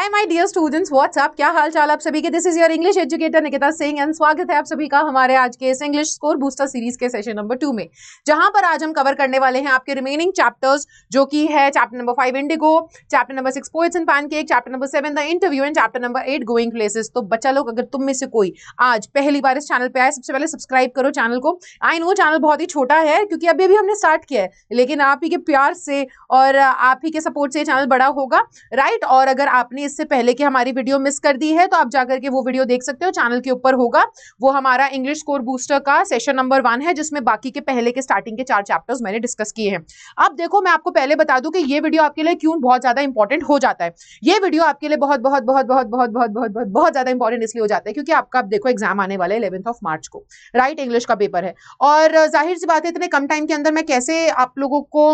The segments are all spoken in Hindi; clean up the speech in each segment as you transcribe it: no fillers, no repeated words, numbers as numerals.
Hi my dear students, what's up, क्या हाल चाल आप सभी के। This is your English educator Nikita Singh and स्वागत है आप सभी का हमारे आज के इस इंग्लिश स्कोर बूस्टर सीरीज के सेशन नंबर 2 में, जहां पर आज हम कवर करने वाले हैं आपके रिमेनिंग चैप्टर्स, जो कि है chapter number 5 Indigo, chapter number 6 poets and pancake, chapter number 7 the interview and chapter number 8 going places. तो बच्चा लोग, अगर तुम में से कोई आज पहली बार इस चैनल पे आए, सबसे पहले सब्सक्राइब करो चैनल को। आई नो चैनल बहुत ही छोटा है क्योंकि अभी अभी हमने स्टार्ट किया है, लेकिन आप ही के प्यार से और आप ही के सपोर्ट से ये चैनल बड़ा होगा, राइट। और अगर आपने इससे पहले की हमारी वीडियो मिस कर दी है तो आप जाकर के वो वीडियो देख सकते हो, चैनल के ऊपर होगा। वो हमारा इंग्लिश स्कोर बूस्टर का सेशन नंबर 1 है, जिसमें बाकी के पहले के स्टार्टिंग के 4 चैप्टर्स मैंने डिस्कस किए हैं। अब देखो, मैं आपको पहले बता दूं कि ये वीडियो आपके लिए क्यों बहुत ज्यादा इंपॉर्टेंट हो जाता है। ये वीडियो आपके लिए बहुत बहुत बहुत बहुत बहुत बहुत बहुत बहुत बहुत ज्यादा इंपॉर्टेंट इसलिए हो जाता है क्योंकि आपका अब देखो एग्जाम आने वाला है 11 मार्च को, राइट। इंग्लिश का पेपर है और जाहिर सी बात है इतने कम टाइम के अंदर मैं कैसे आप लोगों को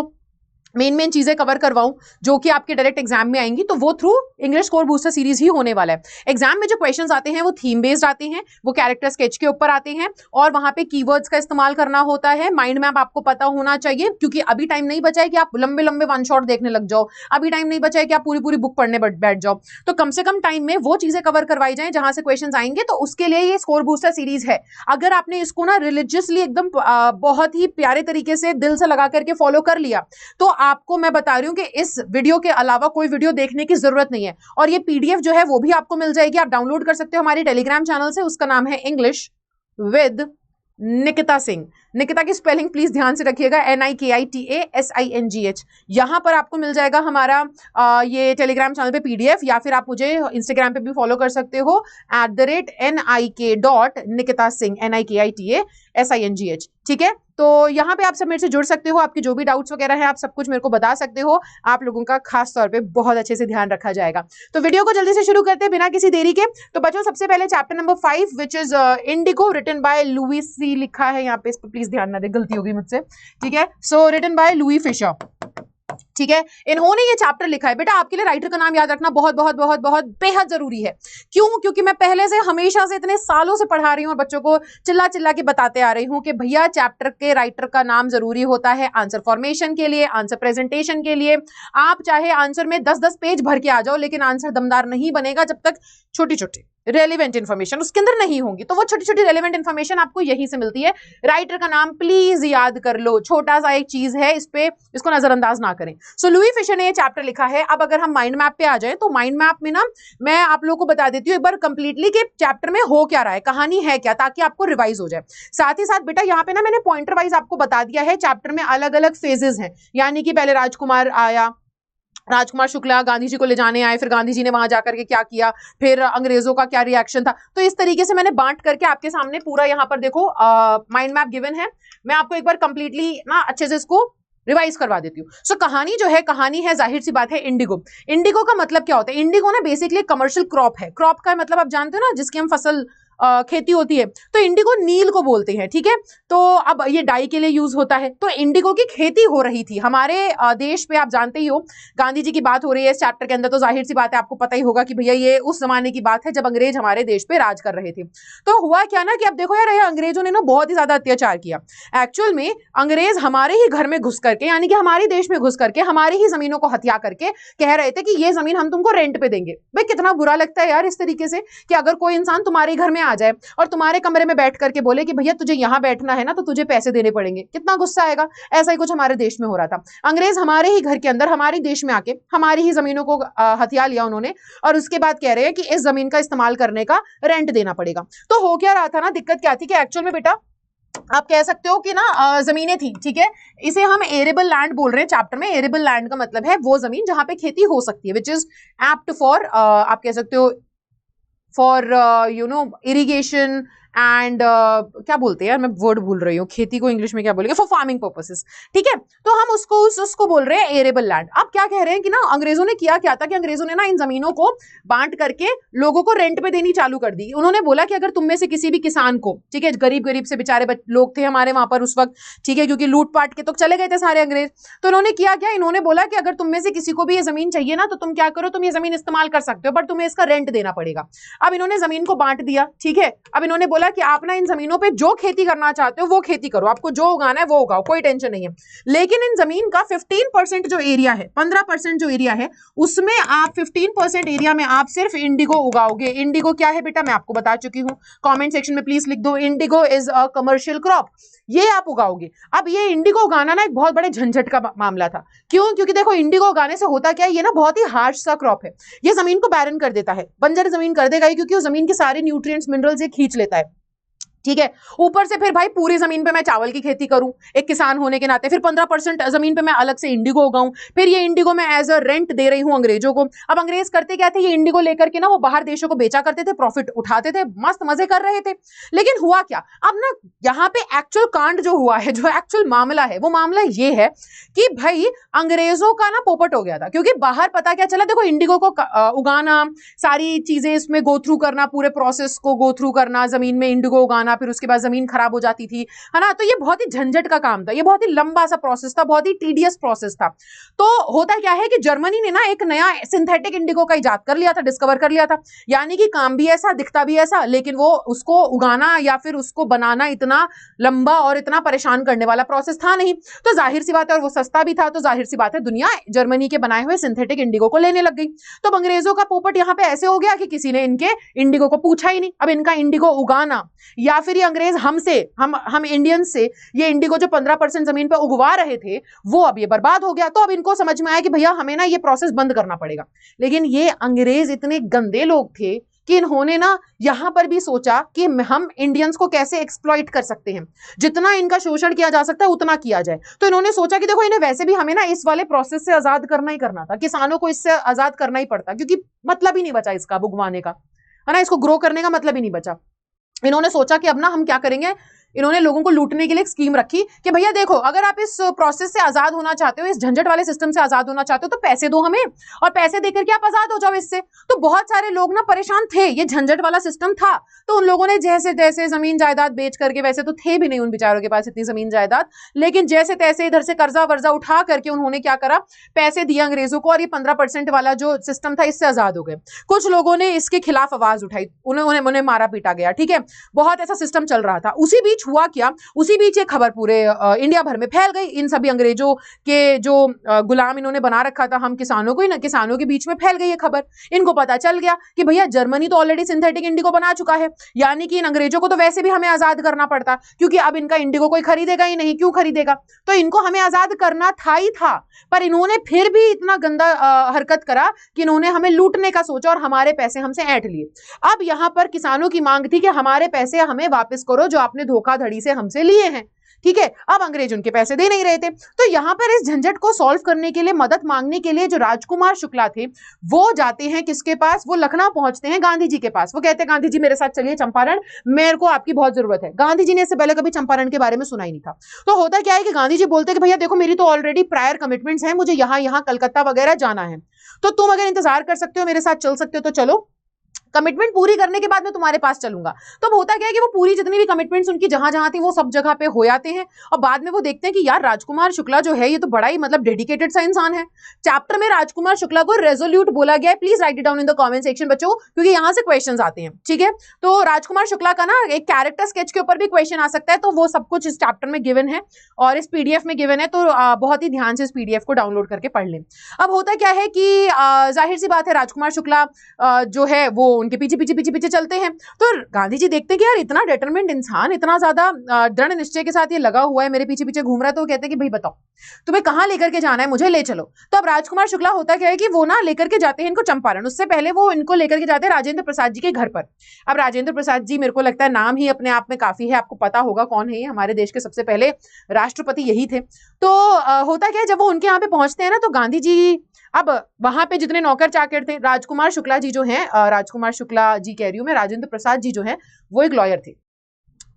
मेन चीजें कवर करवाऊं जो कि आपके डायरेक्ट एग्जाम में आएंगी, तो वो through English score booster series ही होने वाला है। एग्जाम में जो क्वेश्चंस आते हैं वो थीम बेस्ड आते हैं, वो कैरेक्टर स्केच के ऊपर आते हैं और वहां पे कीवर्ड्स का इस्तेमाल करना होता है। माइंड मैप आपको पता होना चाहिए क्योंकि अभी टाइम नहीं बचा है कि आप लंबे लंबे वन शॉट देखने लग जाओ, अभी टाइम नहीं बचा है कि आप पूरी पूरी बुक पढ़ने बैठ जाओ। तो कम से कम टाइम में वो चीजें कवर करवाई जाए जहां से क्वेश्चन आएंगे, तो उसके लिए ये स्कोर बूस्टर सीरीज है। अगर आपने इसको ना रिलीजियसली एकदम बहुत ही प्यारे तरीके से दिल से लगा करके फॉलो कर लिया, तो आपको मैं बता रही हूं कि इस वीडियो के अलावा कोई वीडियो देखने की जरूरत नहीं है। और ये पीडीएफ जो है वो भी आपको मिल जाएगी, आप डाउनलोड कर सकते हो हमारी टेलीग्राम चैनल से। उसका नाम है इंग्लिश विद निकिता सिंह। निकिता की स्पेलिंग प्लीज ध्यान से रखिएगा, NIKITASINGH। यहां पर आपको मिल जाएगा हमारा ये टेलीग्राम चैनल पे पीडीएफ, या फिर आप मुझे इंस्टाग्राम पे भी फॉलो कर सकते हो @NIK.निकिता सिंह, NIKITASINGH। ठीक है, तो यहाँ पे आप सब मेरे से जुड़ सकते हो, आपके जो भी डाउट्स वगैरह हैं आप सब कुछ मेरे को बता सकते हो। आप लोगों का खास तौर पे बहुत अच्छे से ध्यान रखा जाएगा। तो वीडियो को जल्दी से शुरू करते हैं बिना किसी देरी के। तो बच्चों, सबसे पहले chapter number 5 which is Indigo, written by Louis सी, लिखा है यहाँ पे, इस पर प्लीज ध्यान ना दे, गलती होगी मुझसे। ठीक है, सो रिटन बाय लुई फिशर। ठीक है, इन्होंने ये चैप्टर लिखा है। बेटा, आपके लिए राइटर का नाम याद रखना बहुत बहुत बहुत बहुत बेहद जरूरी है। क्यों? क्योंकि मैं पहले से हमेशा से इतने सालों से पढ़ा रही हूँ और बच्चों को चिल्ला चिल्ला के बताते आ रही हूँ कि भैया चैप्टर के राइटर का नाम जरूरी होता है आंसर फॉर्मेशन के लिए, आंसर प्रेजेंटेशन के लिए। आप चाहे आंसर में 10-10 पेज भर के आ जाओ, लेकिन आंसर दमदार नहीं बनेगा जब तक छोटी छोटी रेलिवेंट इन्फॉर्मेशन उसके अंदर नहीं होंगी। तो वो छोटी छोटी रेलिवेंट इन्फॉर्मेशन आपको यहीं से मिलती है। राइटर का नाम प्लीज याद कर लो, छोटा सा एक चीज है, इसको नजरअंदाज ना करें। सो लुई फिशर ने ये चैप्टर लिखा है। अब अगर हम माइंड मैप पे आ जाए, तो माइंड मैप में ना मैं आप लोगों को बता देती हूँ एक बार कंप्लीटली कि चैप्टर में हो क्या रहा है, कहानी है क्या, ताकि आपको रिवाइज हो जाए। साथ ही साथ बेटा यहाँ पे ना मैंने पॉइंटर वाइज आपको बता दिया है, चैप्टर में अलग अलग फेजेस हैं। यानी कि पहले राजकुमार आया, राजकुमार शुक्ला गांधी जी को ले जाने आए, फिर गांधी जी ने वहां जाकर के क्या किया, फिर अंग्रेजों का क्या रिएक्शन था। तो इस तरीके से मैंने बांट करके आपके सामने पूरा यहाँ पर देखो माइंड मैप गिवन है। मैं आपको एक बार कंप्लीटली ना अच्छे से इसको रिवाइज करवा देती हूँ। सो कहानी जो है, कहानी है जाहिर सी बात है इंडिगो। इंडिगो का मतलब क्या होता है? इंडिगो ना बेसिकली कमर्शियल क्रॉप है। क्रॉप का मतलब आप जानते हो ना, जिसकी हम फसल खेती होती है। तो इंडिगो नील को बोलते हैं। ठीक है, तो अब ये डाई के लिए यूज होता है। तो इंडिगो की खेती हो रही थी हमारे देश पे। आप जानते ही हो, गांधी जी की बात हो रही है इस चैप्टर के अंदर, तो जाहिर सी बात है आपको पता ही होगा कि भैया ये उस जमाने की बात है जब अंग्रेज हमारे देश पे राज कर रहे थे। तो हुआ क्या ना कि अब देखो यार, ये अंग्रेजों ने ना बहुत ही ज्यादा अत्याचार किया। एक्चुअल में अंग्रेज हमारे ही घर में घुस करके, यानी कि हमारे देश में घुस करके हमारी ही जमीनों को हत्या करके कह रहे थे कि ये जमीन हम तुमको रेंट पे देंगे। भाई कितना बुरा लगता है यार इस तरीके से कि अगर कोई इंसान तुम्हारे घर में आ जाए और तुम्हारे कमरे में बैठ करके बोले कि भैया तुझे यहां बैठना है ना, तो तुझे पैसे देने पड़ेंगे। कितना गुस्सा आएगा। ऐसा ही कुछ हमारे देश में हो रहा था। अंग्रेज हमारे ही घर के अंदर, हमारे देश में आके हमारी ही जमीनों को हथिया लिया उन्होंने, और उसके बाद कह रहे हैं कि इस जमीन का इस्तेमाल करने का रेंट देना पड़ेगा। तो हो क्या रहा था ना, दिक्कत क्या थी कि एक्चुअल में बेटा आप कह सकते हो कि ना जमीनें थी। ठीक है, इसे हम एरेबल लैंड बोल रहे हैं चैप्टर में। एरेबल लैंड का मतलब है वो जमीन जहां पे खेती हो सकती है, विच इज एप्ट फॉर आप कह सकते हो फॉर इरिगेशन एंड क्या बोलते हैं यार, मैं वर्ड भूल रही हूँ, खेती को इंग्लिश में क्या बोलेंगे, फॉर फार्मिंग पर्पसेस। ठीक है, तो हम उसको बोल रहे हैं एरेबल लैंड। अब क्या कह रहे हैं कि ना अंग्रेजों ने किया क्या था कि अंग्रेजों ने ना इन जमीनों को बांट करके लोगों को रेंट पे देनी चालू कर दी। उन्होंने बोला कि अगर तुम में से किसी भी किसान को, ठीक है, गरीब से बेचारे लोग थे हमारे वहां पर उस वक्त, ठीक है, क्योंकि लूट पाट के तो चले गए थे सारे अंग्रेज। तो उन्होंने किया क्या, इन्होंने बोला कि अगर तुम में से किसी को भी ये जमीन चाहिए ना, तो तुम क्या करो, तुम ये जमीन इस्तेमाल कर सकते हो, बट तुम्हें इसका रेंट देना पड़ेगा। अब इन्होंने जमीन को बांट दिया। ठीक है, अब इन्होंने बोला कि आप ना इन जमीनों पे जो खेती करना चाहते हो वो खेती करो, आपको जो उगाना है वो उगाओ, कोई टेंशन नहीं है। लेकिन इन जमीन का 15% जो एरिया है, 15% जो एरिया है, उसमें आप 15% एरिया में आप सिर्फ इंडिगो उगाओगे। इंडिगो क्या है बेटा, मैं आपको बता चुकी हूँ, कमेंट सेक्शन में प्लीज लिख दो, Indigo is a commercial crop, ये आप उगाओगे। अब ये इंडिगो उगाना ना एक बहुत बड़े झंझट का मामला था। क्यों? क्योंकि देखो इंडिगो उगाने से होता क्या है, ये ना बहुत ही हार्श सा क्रॉप है, ये जमीन को बैरन कर देता है, बंजर जमीन कर देगा, क्योंकि वो जमीन के सारे न्यूट्रिएंट्स मिनरल्स ये खींच लेता है। ठीक है, ऊपर से फिर भाई पूरी जमीन पे मैं चावल की खेती करूं एक किसान होने के नाते, फिर 15% जमीन पे मैं अलग से इंडिगो उगाऊं, फिर ये इंडिगो मैं एज अ रेंट दे रही हूं अंग्रेजों को। अब अंग्रेज करते क्या थे, ये इंडिगो लेकर के ना वो बाहर देशों को बेचा करते थे, प्रॉफिट उठाते थे, मस्त मजे कर रहे थे। लेकिन हुआ क्या, अब ना यहाँ पे एक्चुअल कांड जो हुआ है, जो एक्चुअल मामला है, वो मामला ये है कि भाई अंग्रेजों का ना पोपट हो गया था। क्योंकि बाहर पता क्या चला, देखो इंडिगो को उगाना, सारी चीजें इसमें गो थ्रू करना, पूरे प्रोसेस को गो थ्रू करना, जमीन में इंडिगो उगाना, फिर उसके बाद जमीन खराब हो जाती थी, है ना। तो ये बहुत ही झंझट का काम था, ये बहुत ही लंबा सा प्रोसेस था, बहुत ही टीडियस प्रोसेस था। तो होता क्या है कि जर्मनी ने ना एक नया सिंथेटिक इंडिगो का इजाद कर लिया था, डिस्कवर कर लिया था। यानी कि काम भी ऐसा, दिखता भी ऐसा, लेकिन वो उसको उगाना या फिर उसको बनाना इतना लंबा और इतना परेशान करने वाला प्रोसेस था नहीं। तो जाहिर सी बात है, और वो सस्ता भी था, तो जाहिर सी बात है दुनिया जर्मनी के बनाए हुए सिंथेटिक इंडिगो को लेने लग गई। तो अंग्रेजों का पोपट यहाँ पे ऐसे हो गया कि किसी ने इनके इंडिगो को पूछा ही नहीं। अब इनका इंडिगो उगाना, या फिर ये अंग्रेज हमसे, हम इंडियन से ये इंडिगो जो 15% जमीन पे उगवा रहे थे, वो अब ये बर्बाद हो गया। तो अब इनको समझ में आया कि भैया हमें ना ये प्रोसेस बंद करना पड़ेगा। लेकिन ये अंग्रेज इतने गंदे लोग थे कि इन्होंने ना यहां पर भी सोचा कि हम इंडियंस को कैसे एक्सप्लॉइट कर सकते हैं, जितना इनका शोषण किया जा सकता है उतना किया जाए। तो इन्होंने सोचा कि देखो इन्हें वैसे भी हमें ना इस वाले प्रोसेस से आजाद करना ही करना था, किसानों को इससे आजाद करना ही पड़ता, क्योंकि मतलब ही नहीं बचा इसका उगवाने का, है ना, इसको ग्रो करने का मतलब ही नहीं बचा। इन्होंने सोचा कि अब ना हम क्या करेंगे, इन्होंने लोगों को लूटने के लिए एक स्कीम रखी कि भैया देखो, अगर आप इस प्रोसेस से आजाद होना चाहते हो, इस झंझट वाले सिस्टम से आजाद होना चाहते हो, तो पैसे दो हमें, और पैसे देकर के आप आजाद हो जाओ इससे। तो बहुत सारे लोग ना परेशान थे, ये झंझट वाला सिस्टम था, तो उन लोगों ने जैसे तैसे जमीन जायदाद बेच करके, वैसे तो थे भी नहीं उन बेचारों के पास इतनी जमीन जायदाद, लेकिन जैसे तैसे इधर से कर्जा वर्जा उठा करके उन्होंने क्या करा, पैसे दिए अंग्रेजों को, और ये 15% वाला जो सिस्टम था इससे आजाद हो गए। कुछ लोगों ने इसके खिलाफ आवाज उठाई, उन्हें मारा पीटा गया। ठीक है, बहुत ऐसा सिस्टम चल रहा था। उसी बीच हुआ क्या, उसी बीच एक खबर पूरे इंडिया भर में फैल गई। इन सभी अंग्रेजों के जो गुलाम इन्होंने बना रखा था हम किसानों को, किसानों के बीच में फैल गई ये खबर। इनको पता चल गया कि भैया जर्मनी तो ऑलरेडी सिंथेटिक इंडिगो बना चुका है, यानी कि इन अंग्रेजों को तो वैसे भी हमें आजाद करना पड़ता, क्योंकि अब इनका इंडिगो कोई खरीदेगा ही नहीं, क्यों खरीदेगा, तो इनको हमें आजाद करना था ही था। पर इन्होंने फिर भी इतना गंदा हरकत करा कि इन्होंने हमें लूटने का सोचा और हमारे पैसे हमसे ऐंठ लिए। अब यहां पर किसानों की मांग थी कि हमारे पैसे हमें वापस करो जो आपने धोखाधड़ी से हमसे लिए हैं। ठीक है, अब अंग्रेज उनके पैसे दे नहीं रहे थे। तो यहां पर इस झंझट को सॉल्व करने के लिए, मदद मांगने के लिए जो राजकुमार शुक्ला थे, वो जाते हैं किसके पास, वो लखनऊ पहुंचते हैं गांधी जी के पास। वो कहते हैं गांधी जी मेरे साथ चलिए चंपारण, मेरे को आपकी बहुत जरूरत है। गांधी जी ने इससे पहले कभी चंपारण के बारे में सुना ही नहीं था। तो होता क्या है कि गांधी जी बोलते हैं कि भैया देखो मेरी तो ऑलरेडी प्रायर कमिटमेंट्स हैं, मुझे यहाँ कलकत्ता वगैरह जाना है, तो तुम अगर इंतजार कर सकते हो, मेरे साथ चल सकते हो तो चलो, कमिटमेंट पूरी करने के बाद मैं तुम्हारे पास चलूंगा। तो अब होता क्या है कि वो पूरी जितनी भी कमिटमेंट्स उनकी जहां जहां थी वो सब जगह पे हो जाते हैं, और बाद में वो देखते हैं कि यार राजकुमार शुक्ला जो है ये तो बड़ा ही मतलब डेडिकेटेड सा इंसान है। चैप्टर में राजकुमार शुक्ला को रेजोल्यूट बोला गया है, please right it down in the comment section बच्चों, क्योंकि यहां से क्वेश्चन आते हैं। ठीक है, तो राजकुमार शुक्ला का ना एक कैरेक्टर स्केच के ऊपर भी क्वेश्चन आ सकता है, तो वो सब कुछ इस चैप्टर में गिवन है और इस पीडीएफ में गिवन है, तो बहुत ही ध्यान से इस पीडीएफ को डाउनलोड करके पढ़ लें। अब होता क्या है कि जाहिर सी बात है राजकुमार शुक्ला जो है वो उनके पीछे पीछे पीछे पीछे चलते हैं। तो गांधी जी देखते हैं कि यार इतना डिटरमिन्ड इंसान, इतना ज्यादा दृढ़ निश्चय के साथ ये लगा हुआ है, मेरे पीछे पीछे घूम रहा है, तो वो कहते हैं कि भाई बताओ तुम्हें कहां लेकर के जाना है, मुझे ले चलो। तो अब राजकुमार शुक्ला होता क्या है कि वो ना लेकर के जाते हैं इनको चंपारण। उससे पहले वो इनको लेकर के जाते हैं राजेंद्र प्रसाद जी के घर पर। अब राजेंद्र प्रसाद जी, मेरे को लगता है नाम ही अपने आप में काफी है, आपको पता होगा कौन है ये, हमारे देश के सबसे पहले राष्ट्रपति यही थे। तो होता क्या है जब वो उनके यहाँ पे पहुंचते हैं ना, तो गांधी जी, अब वहां पे जितने नौकर चाकर थे, राजकुमार शुक्ला जी जो हैं, राजकुमार शुक्ला जी कह रही हूं मैं, राजेंद्र प्रसाद जी जो हैं वो एक लॉयर थे।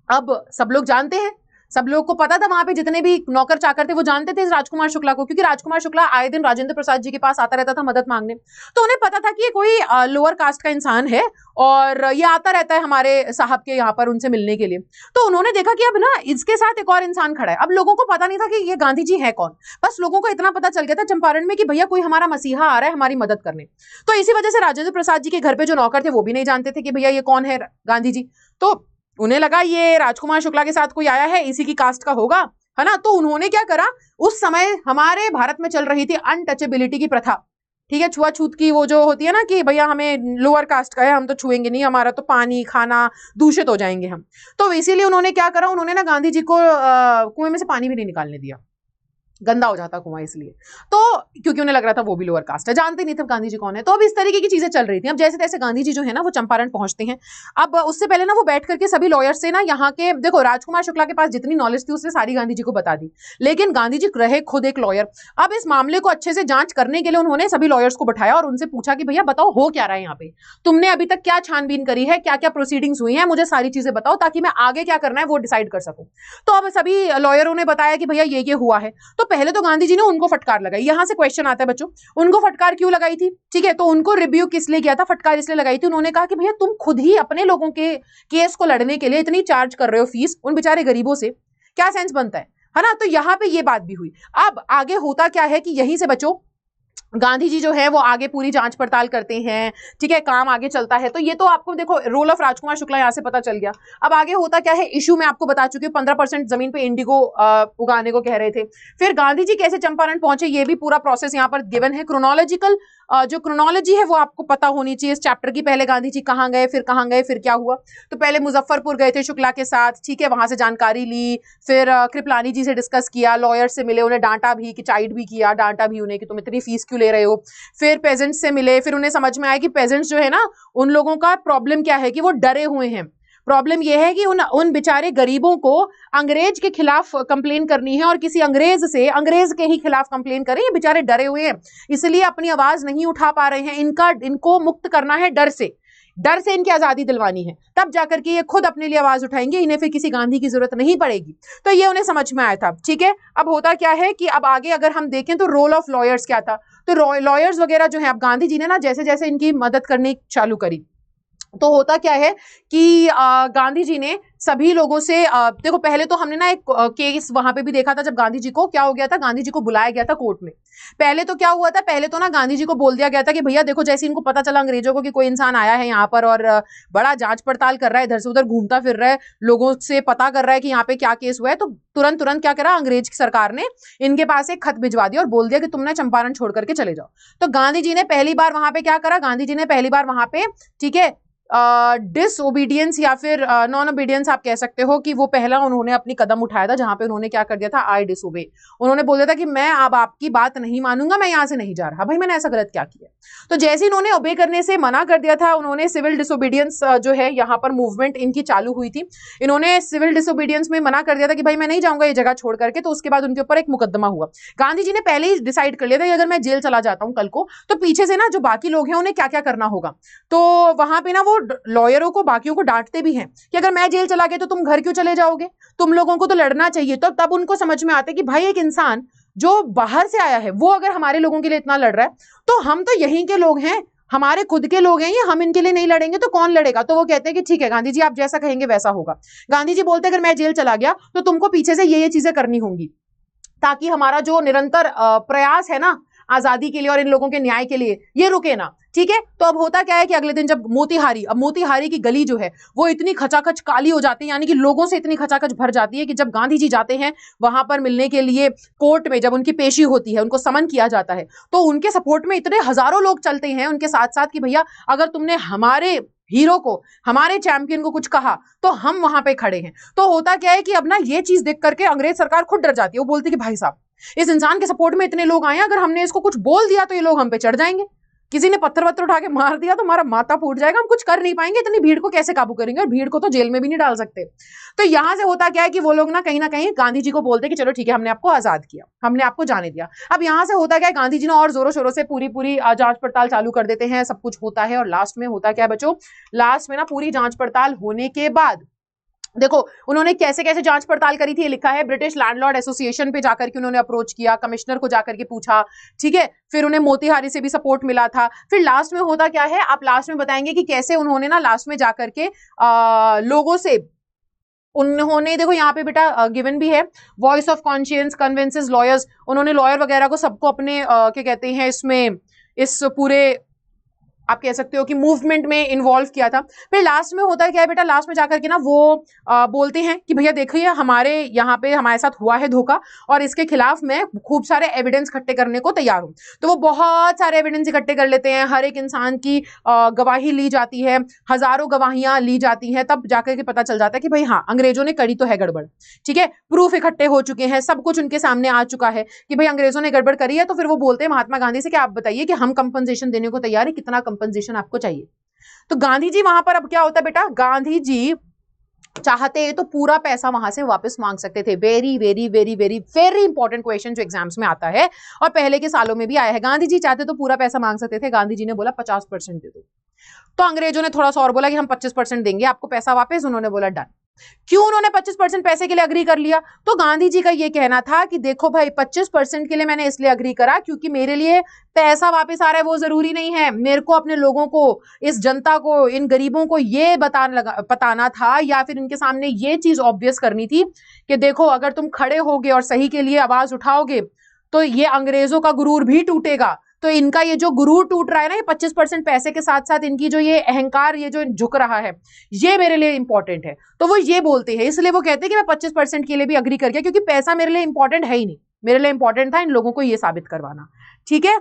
अब सब लोग जानते हैं, सब लोग को पता था, वहां पे जितने भी नौकर चाकर थे वो जानते थे राजकुमार शुक्ला को, क्योंकि राजकुमार शुक्ला आए दिन राजेंद्र प्रसाद जी के पास आता रहता था मदद मांगने। तो उन्हें पता था कि ये कोई लोअर कास्ट का इंसान है और ये आता रहता है हमारे साहब के यहाँ पर उनसे मिलने के लिए। तो उन्होंने देखा कि अब ना इसके साथ एक और इंसान खड़ा है। अब लोगों को पता नहीं था कि ये गांधी जी है कौन, बस लोगों को इतना पता चल गया था चंपारण में कि भैया कोई हमारा मसीहा आ रहा है हमारी मदद करने। तो इसी वजह से राजेंद्र प्रसाद जी के घर पे जो नौकर थे वो भी नहीं जानते थे कि भैया ये कौन है गांधी जी। तो उन्हें लगा ये राजकुमार शुक्ला के साथ कोई आया है, इसी की कास्ट का होगा, है ना। तो उन्होंने क्या करा, उस समय हमारे भारत में चल रही थी अनटचेबिलिटी की प्रथा, ठीक है, छुआछूत की वो जो होती है ना कि भैया हमें लोअर कास्ट का है, हम तो छुएंगे नहीं, हमारा तो पानी खाना दूषित हो जाएंगे हम। तो इसीलिए उन्होंने क्या करा, उन्होंने ना गांधी जी को कुएं में से पानी भी नहीं निकालने दिया, गंदा हो जाता कुआं इसलिए। तो क्योंकि उन्हें लग रहा था वो भी लोअर कास्ट है, जानते नहीं थे गांधी जी कौन है। तो अब इस तरीके की चीजें चल रही थी। अब जैसे तैसे गांधी जी जो है ना वो चंपारण पहुंचते हैं। अब उससे पहले ना वो बैठ करके सभी लॉयर्स से ना यहाँ के, देखो राजकुमार शुक्ला के पास जितनी नॉलेज थी उसने सारी गांधी जी को बता दी, लेकिन गांधी जी रहे खुद एक लॉयर। अब इस मामले को अच्छे से जांच करने के लिए उन्होंने सभी लॉयर्स को बैठाया और उनसे पूछा कि भैया बताओ हो क्या रहा है यहाँ पे, तुमने अभी तक क्या छानबीन करी है, क्या क्या प्रोसीडिंग्स हुई है, मुझे सारी चीजें बताओ ताकि मैं आगे क्या करना है वो डिसाइड कर सकूं। तो अब सभी लॉयरों ने बताया कि भैया ये हुआ है। तो पहले तो गांधी जी ने उनको फटकार लगाई। यहां से क्वेश्चन आता है बच्चों, उनको फटकार क्यों लगाई थी, ठीक है, तो उनको रिव्यू किस लिए किया था, फटकार इसलिए लगाई थी, उन्होंने कहा कि भैया तुम खुद ही अपने लोगों के केस को लड़ने के लिए इतनी चार्ज कर रहे हो फीस उन बेचारे गरीबों से, क्या सेंस बनता है ना। तो यहां पे ये बात भी हुई। अब आगे होता क्या है कि यहीं से बच्चों गांधी जी जो है वो आगे पूरी जांच पड़ताल करते हैं, ठीक है, काम आगे चलता है। तो ये तो आपको देखो रोल ऑफ राजकुमार शुक्ला यहां से पता चल गया। अब आगे होता क्या है, इशू में आपको बता चुकी हूँ, 15% जमीन पे इंडिगो उगाने को कह रहे थे। फिर गांधी जी कैसे चंपारण पहुंचे ये भी पूरा प्रोसेस यहाँ पर गिवन है। क्रोनोलॉजिकल जो क्रोनोलॉजी है वो आपको पता होनी चाहिए इस चैप्टर की। पहले गांधी जी कहाँ गए, फिर क्या हुआ। तो पहले मुजफ्फरपुर गए थे शुक्ला के साथ, ठीक है, वहां से जानकारी ली, फिर कृपलानी जी से डिस्कस किया, लॉयर से मिले, उन्हें डांटा भी, कि चाइड भी किया, डांटा भी उन्हें कि तुम इतनी फीस क्यों ले रहे हो। फिर पेजेंट्स से मिले, फिर उन्हें समझ में आया कि पेजेंट्स जो है ना उन लोगों का प्रॉब्लम क्या है कि वो डरे हुए हैं। प्रॉब्लम यह है कि उन बेचारे गरीबों को अंग्रेज के खिलाफ कंप्लेन करनी है और किसी अंग्रेज से अंग्रेज के ही खिलाफ कंप्लेन करें। ये बेचारे डरे हुए हैं, इसलिए अपनी आवाज नहीं उठा पा रहे हैं। इनको मुक्त करना है डर से इनकी आजादी दिलवानी है, तब जाकर के ये खुद अपने लिए आवाज उठाएंगे, इन्हें फिर किसी गांधी की जरूरत नहीं पड़ेगी। तो ये उन्हें समझ में आया था, ठीक है। अब होता क्या है कि अब आगे अगर हम देखें तो रोल ऑफ लॉयर्स क्या था। तो लॉयर्स वगैरह जो है, अब गांधी जी ने ना जैसे जैसे इनकी मदद करनी चालू करी, तो होता क्या है कि गांधी जी ने सभी लोगों से देखो पहले तो हमने ना एक केस वहां पे भी देखा था, जब गांधी जी को क्या हो गया था, गांधी जी को बुलाया गया था कोर्ट में। पहले तो क्या हुआ था, पहले तो ना गांधी जी को बोल दिया गया था कि भैया देखो, जैसे इनको पता चला अंग्रेजों को कि कोई इंसान आया है यहाँ पर और बड़ा जांच पड़ताल कर रहा है, इधर से उधर घूमता फिर रहा है, लोगों से पता कर रहा है कि यहाँ पे क्या केस हुआ है, तो तुरंत क्या करा अंग्रेज की सरकार ने, इनके पास एक खत भिजवा दिया और बोल दिया कि तुम ना चंपारण छोड़ करके चले जाओ। तो गांधी जी ने पहली बार वहां पे क्या करा, गांधी जी ने पहली बार वहां पे, ठीक है, डिसओबीडियंस या फिर नॉन ओबीडियंस आप कह सकते हो, कि वो पहला उन्होंने अपनी कदम उठाया था जहां पे उन्होंने क्या कर दिया था, आई डिसओबे। उन्होंने बोल दिया था कि मैं अब आपकी बात नहीं मानूंगा, मैं यहां से नहीं जा रहा। भाई मैंने ऐसा गलत क्या किया। तो जैसे इन्होंने ओबे करने से मना कर दिया था, उन्होंने सिविल डिसओबीडियंस जो है यहाँ पर मूवमेंट इनकी चालू हुई थी। इन्होंने सिविल डिसओबीडियंस में मना कर दिया था कि भाई मैं नहीं जाऊंगा ये जगह छोड़ करके। तो उसके बाद उनके ऊपर एक मुकदमा हुआ। गांधी जी ने पहले ही डिसाइड कर लिया था कि अगर मैं जेल चला जाता हूं कल को, तो पीछे से ना जो बाकी लोग हैं उन्हें क्या क्या करना होगा। तो वहां पे ना वो लॉयरों को बाकियों को डांटते भी हैं कि अगर मैं जेल चला गया तो तुम घर क्यों चले जाओगे, तुम लोगों को तो लड़ना चाहिए। तो तब उनको समझ में आता है कि भाई एक इंसान जो बाहर से आया है वो अगर हमारे लोगों के लिए इतना लड़ रहा है, तो हम तो यहीं के लोग हैं, हमारे खुद के लोग हैं ये, हम इनके लिए नहीं लड़ेंगे तो कौन लड़ेगा। तो वो कहते हैं कि ठीक है गांधी जी, आप जैसा कहेंगे वैसा होगा। गांधी जी बोलते हैं अगर मैं जेल चला गया तो तुमको पीछे से ये चीजें करनी होंगी, ताकि हमारा जो निरंतर प्रयास है ना आजादी के लिए और इन लोगों के न्याय के लिए, ये रुके ना, ठीक है। तो अब होता क्या है कि अगले दिन जब मोतीहारी की गली जो है वो इतनी खचाखच काली हो जाती है, यानी कि लोगों से इतनी खचाखच भर जाती है कि जब गांधी जी जाते हैं वहां पर मिलने के लिए कोर्ट में, जब उनकी पेशी होती है, उनको समन किया जाता है, तो उनके सपोर्ट में इतने हजारों लोग चलते हैं उनके साथ साथ कि भैया अगर तुमने हमारे हीरो को, हमारे चैंपियन को कुछ कहा तो हम वहां पे खड़े हैं। तो होता क्या है कि अब ना ये चीज देख करके अंग्रेज सरकार खुद डर जाती है। वो बोलती है कि भाई साहब इस इंसान के सपोर्ट में इतने लोग आए हैं, अगर हमने इसको कुछ बोल दिया तो ये लोग हम पे चढ़ जाएंगे, किसी ने पत्थर वत्थर उठा के मार दिया तो हमारा माथा फूट जाएगा, हम कुछ कर नहीं पाएंगे, इतनी भीड़ को कैसे काबू करेंगे, और भीड़ को तो जेल में भी नहीं डाल सकते। तो यहां से होता क्या है कि वो लोग ना कहीं गांधी जी को बोलते कि चलो ठीक है हमने आपको आजाद किया, हमने आपको जाने दिया। अब यहां से होता क्या है, गांधी जी ने और जोरों शोरों से पूरी जांच पड़ताल चालू कर देते हैं, सब कुछ होता है। और लास्ट में होता क्या है बच्चों, लास्ट में ना पूरी जांच पड़ताल होने के बाद देखो उन्होंने कैसे कैसे जांच पड़ताल करी थी, ये लिखा है। ब्रिटिश लैंडलॉर्ड एसोसिएशन पे जाकर के उन्होंने अप्रोच किया, कमिश्नर को जाकर के पूछा, ठीक है, फिर उन्हें मोतीहारी से भी सपोर्ट मिला था। फिर लास्ट में होता क्या है, आप लास्ट में बताएंगे कि कैसे उन्होंने ना लास्ट में जाकर के लोगों से उन्होंने, देखो यहाँ पे बेटा गिवन भी है, voice of conscience, convinces lawyers. उन्होंने लॉयर वगैरह को सबको अपने क्या कहते हैं इसमें, इस पूरे आप कह सकते हो कि मूवमेंट में इन्वॉल्व किया था। फिर लास्ट में होता है क्या है बेटा, लास्ट में जाकर के ना वो बोलते हैं कि भैया देखिए हमारे यहाँ पे हमारे साथ हुआ है धोखा और इसके खिलाफ मैं खूब सारे एविडेंस इकट्ठे करने को तैयार हूँ। तो वो बहुत सारे एविडेंस इकट्ठे कर लेते हैं, हर एक इंसान की गवाही ली जाती है, हजारों गवाहियां ली जाती हैं, तब जाकर के पता चल जाता है कि भाई हाँ अंग्रेजों ने करी तो है गड़बड़। ठीक है, प्रूफ इकट्ठे हो चुके हैं, सब कुछ उनके सामने आ चुका है कि भाई अंग्रेजों ने गड़बड़ करी है। तो फिर वो बोलते हैं महात्मा गांधी से कि आप बताइए कि हम कंपनसेशन देने को तैयार है, कितना कंपनसेशन आपको चाहिए। तो गांधी जी वहां पर अब क्या होता है बेटा, गांधी जी चाहते तो पूरा पैसा वहां से वापस मांग सकते थे। Very very very very very important question जो एग्जाम्स में आता है और पहले के सालों में भी आया है। गांधी जी चाहते तो पूरा पैसा मांग सकते थे, गांधी जी ने बोला 50% दे दो। तो अंग्रेजों ने थोड़ा सा और बोला कि हम 25% देंगे आपको पैसा वापस, उन्होंने बोला डन। क्यों उन्होंने 25% पैसे के लिए अग्री कर लिया? तो गांधी जी का ये कहना था कि देखो भाई 25% के लिए मैंने इसलिए अग्री करा क्योंकि मेरे लिए पैसा वापस आ रहा है वो जरूरी नहीं है, मेरे को अपने लोगों को, इस जनता को, इन गरीबों को ये बताना था या फिर इनके सामने ये चीज ऑब्वियस करनी थी कि देखो अगर तुम खड़े होगे और सही के लिए आवाज उठाओगे तो ये अंग्रेजों का गुरूर भी टूटेगा। तो इनका ये जो गुरूर टूट रहा है ना, ये 25% पैसे के साथ साथ इनकी जो ये अहंकार, ये जो झुक रहा है, ये मेरे लिए इंपॉर्टेंट है। तो वो ये बोलते हैं, इसलिए वो कहते हैं कि मैं 25% के लिए भी अग्री कर गया क्योंकि पैसा मेरे लिए इंपॉर्टेंट है ही नहीं, मेरे लिए इंपॉर्टेंट था इन लोगों को ये साबित करवाना। ठीक है,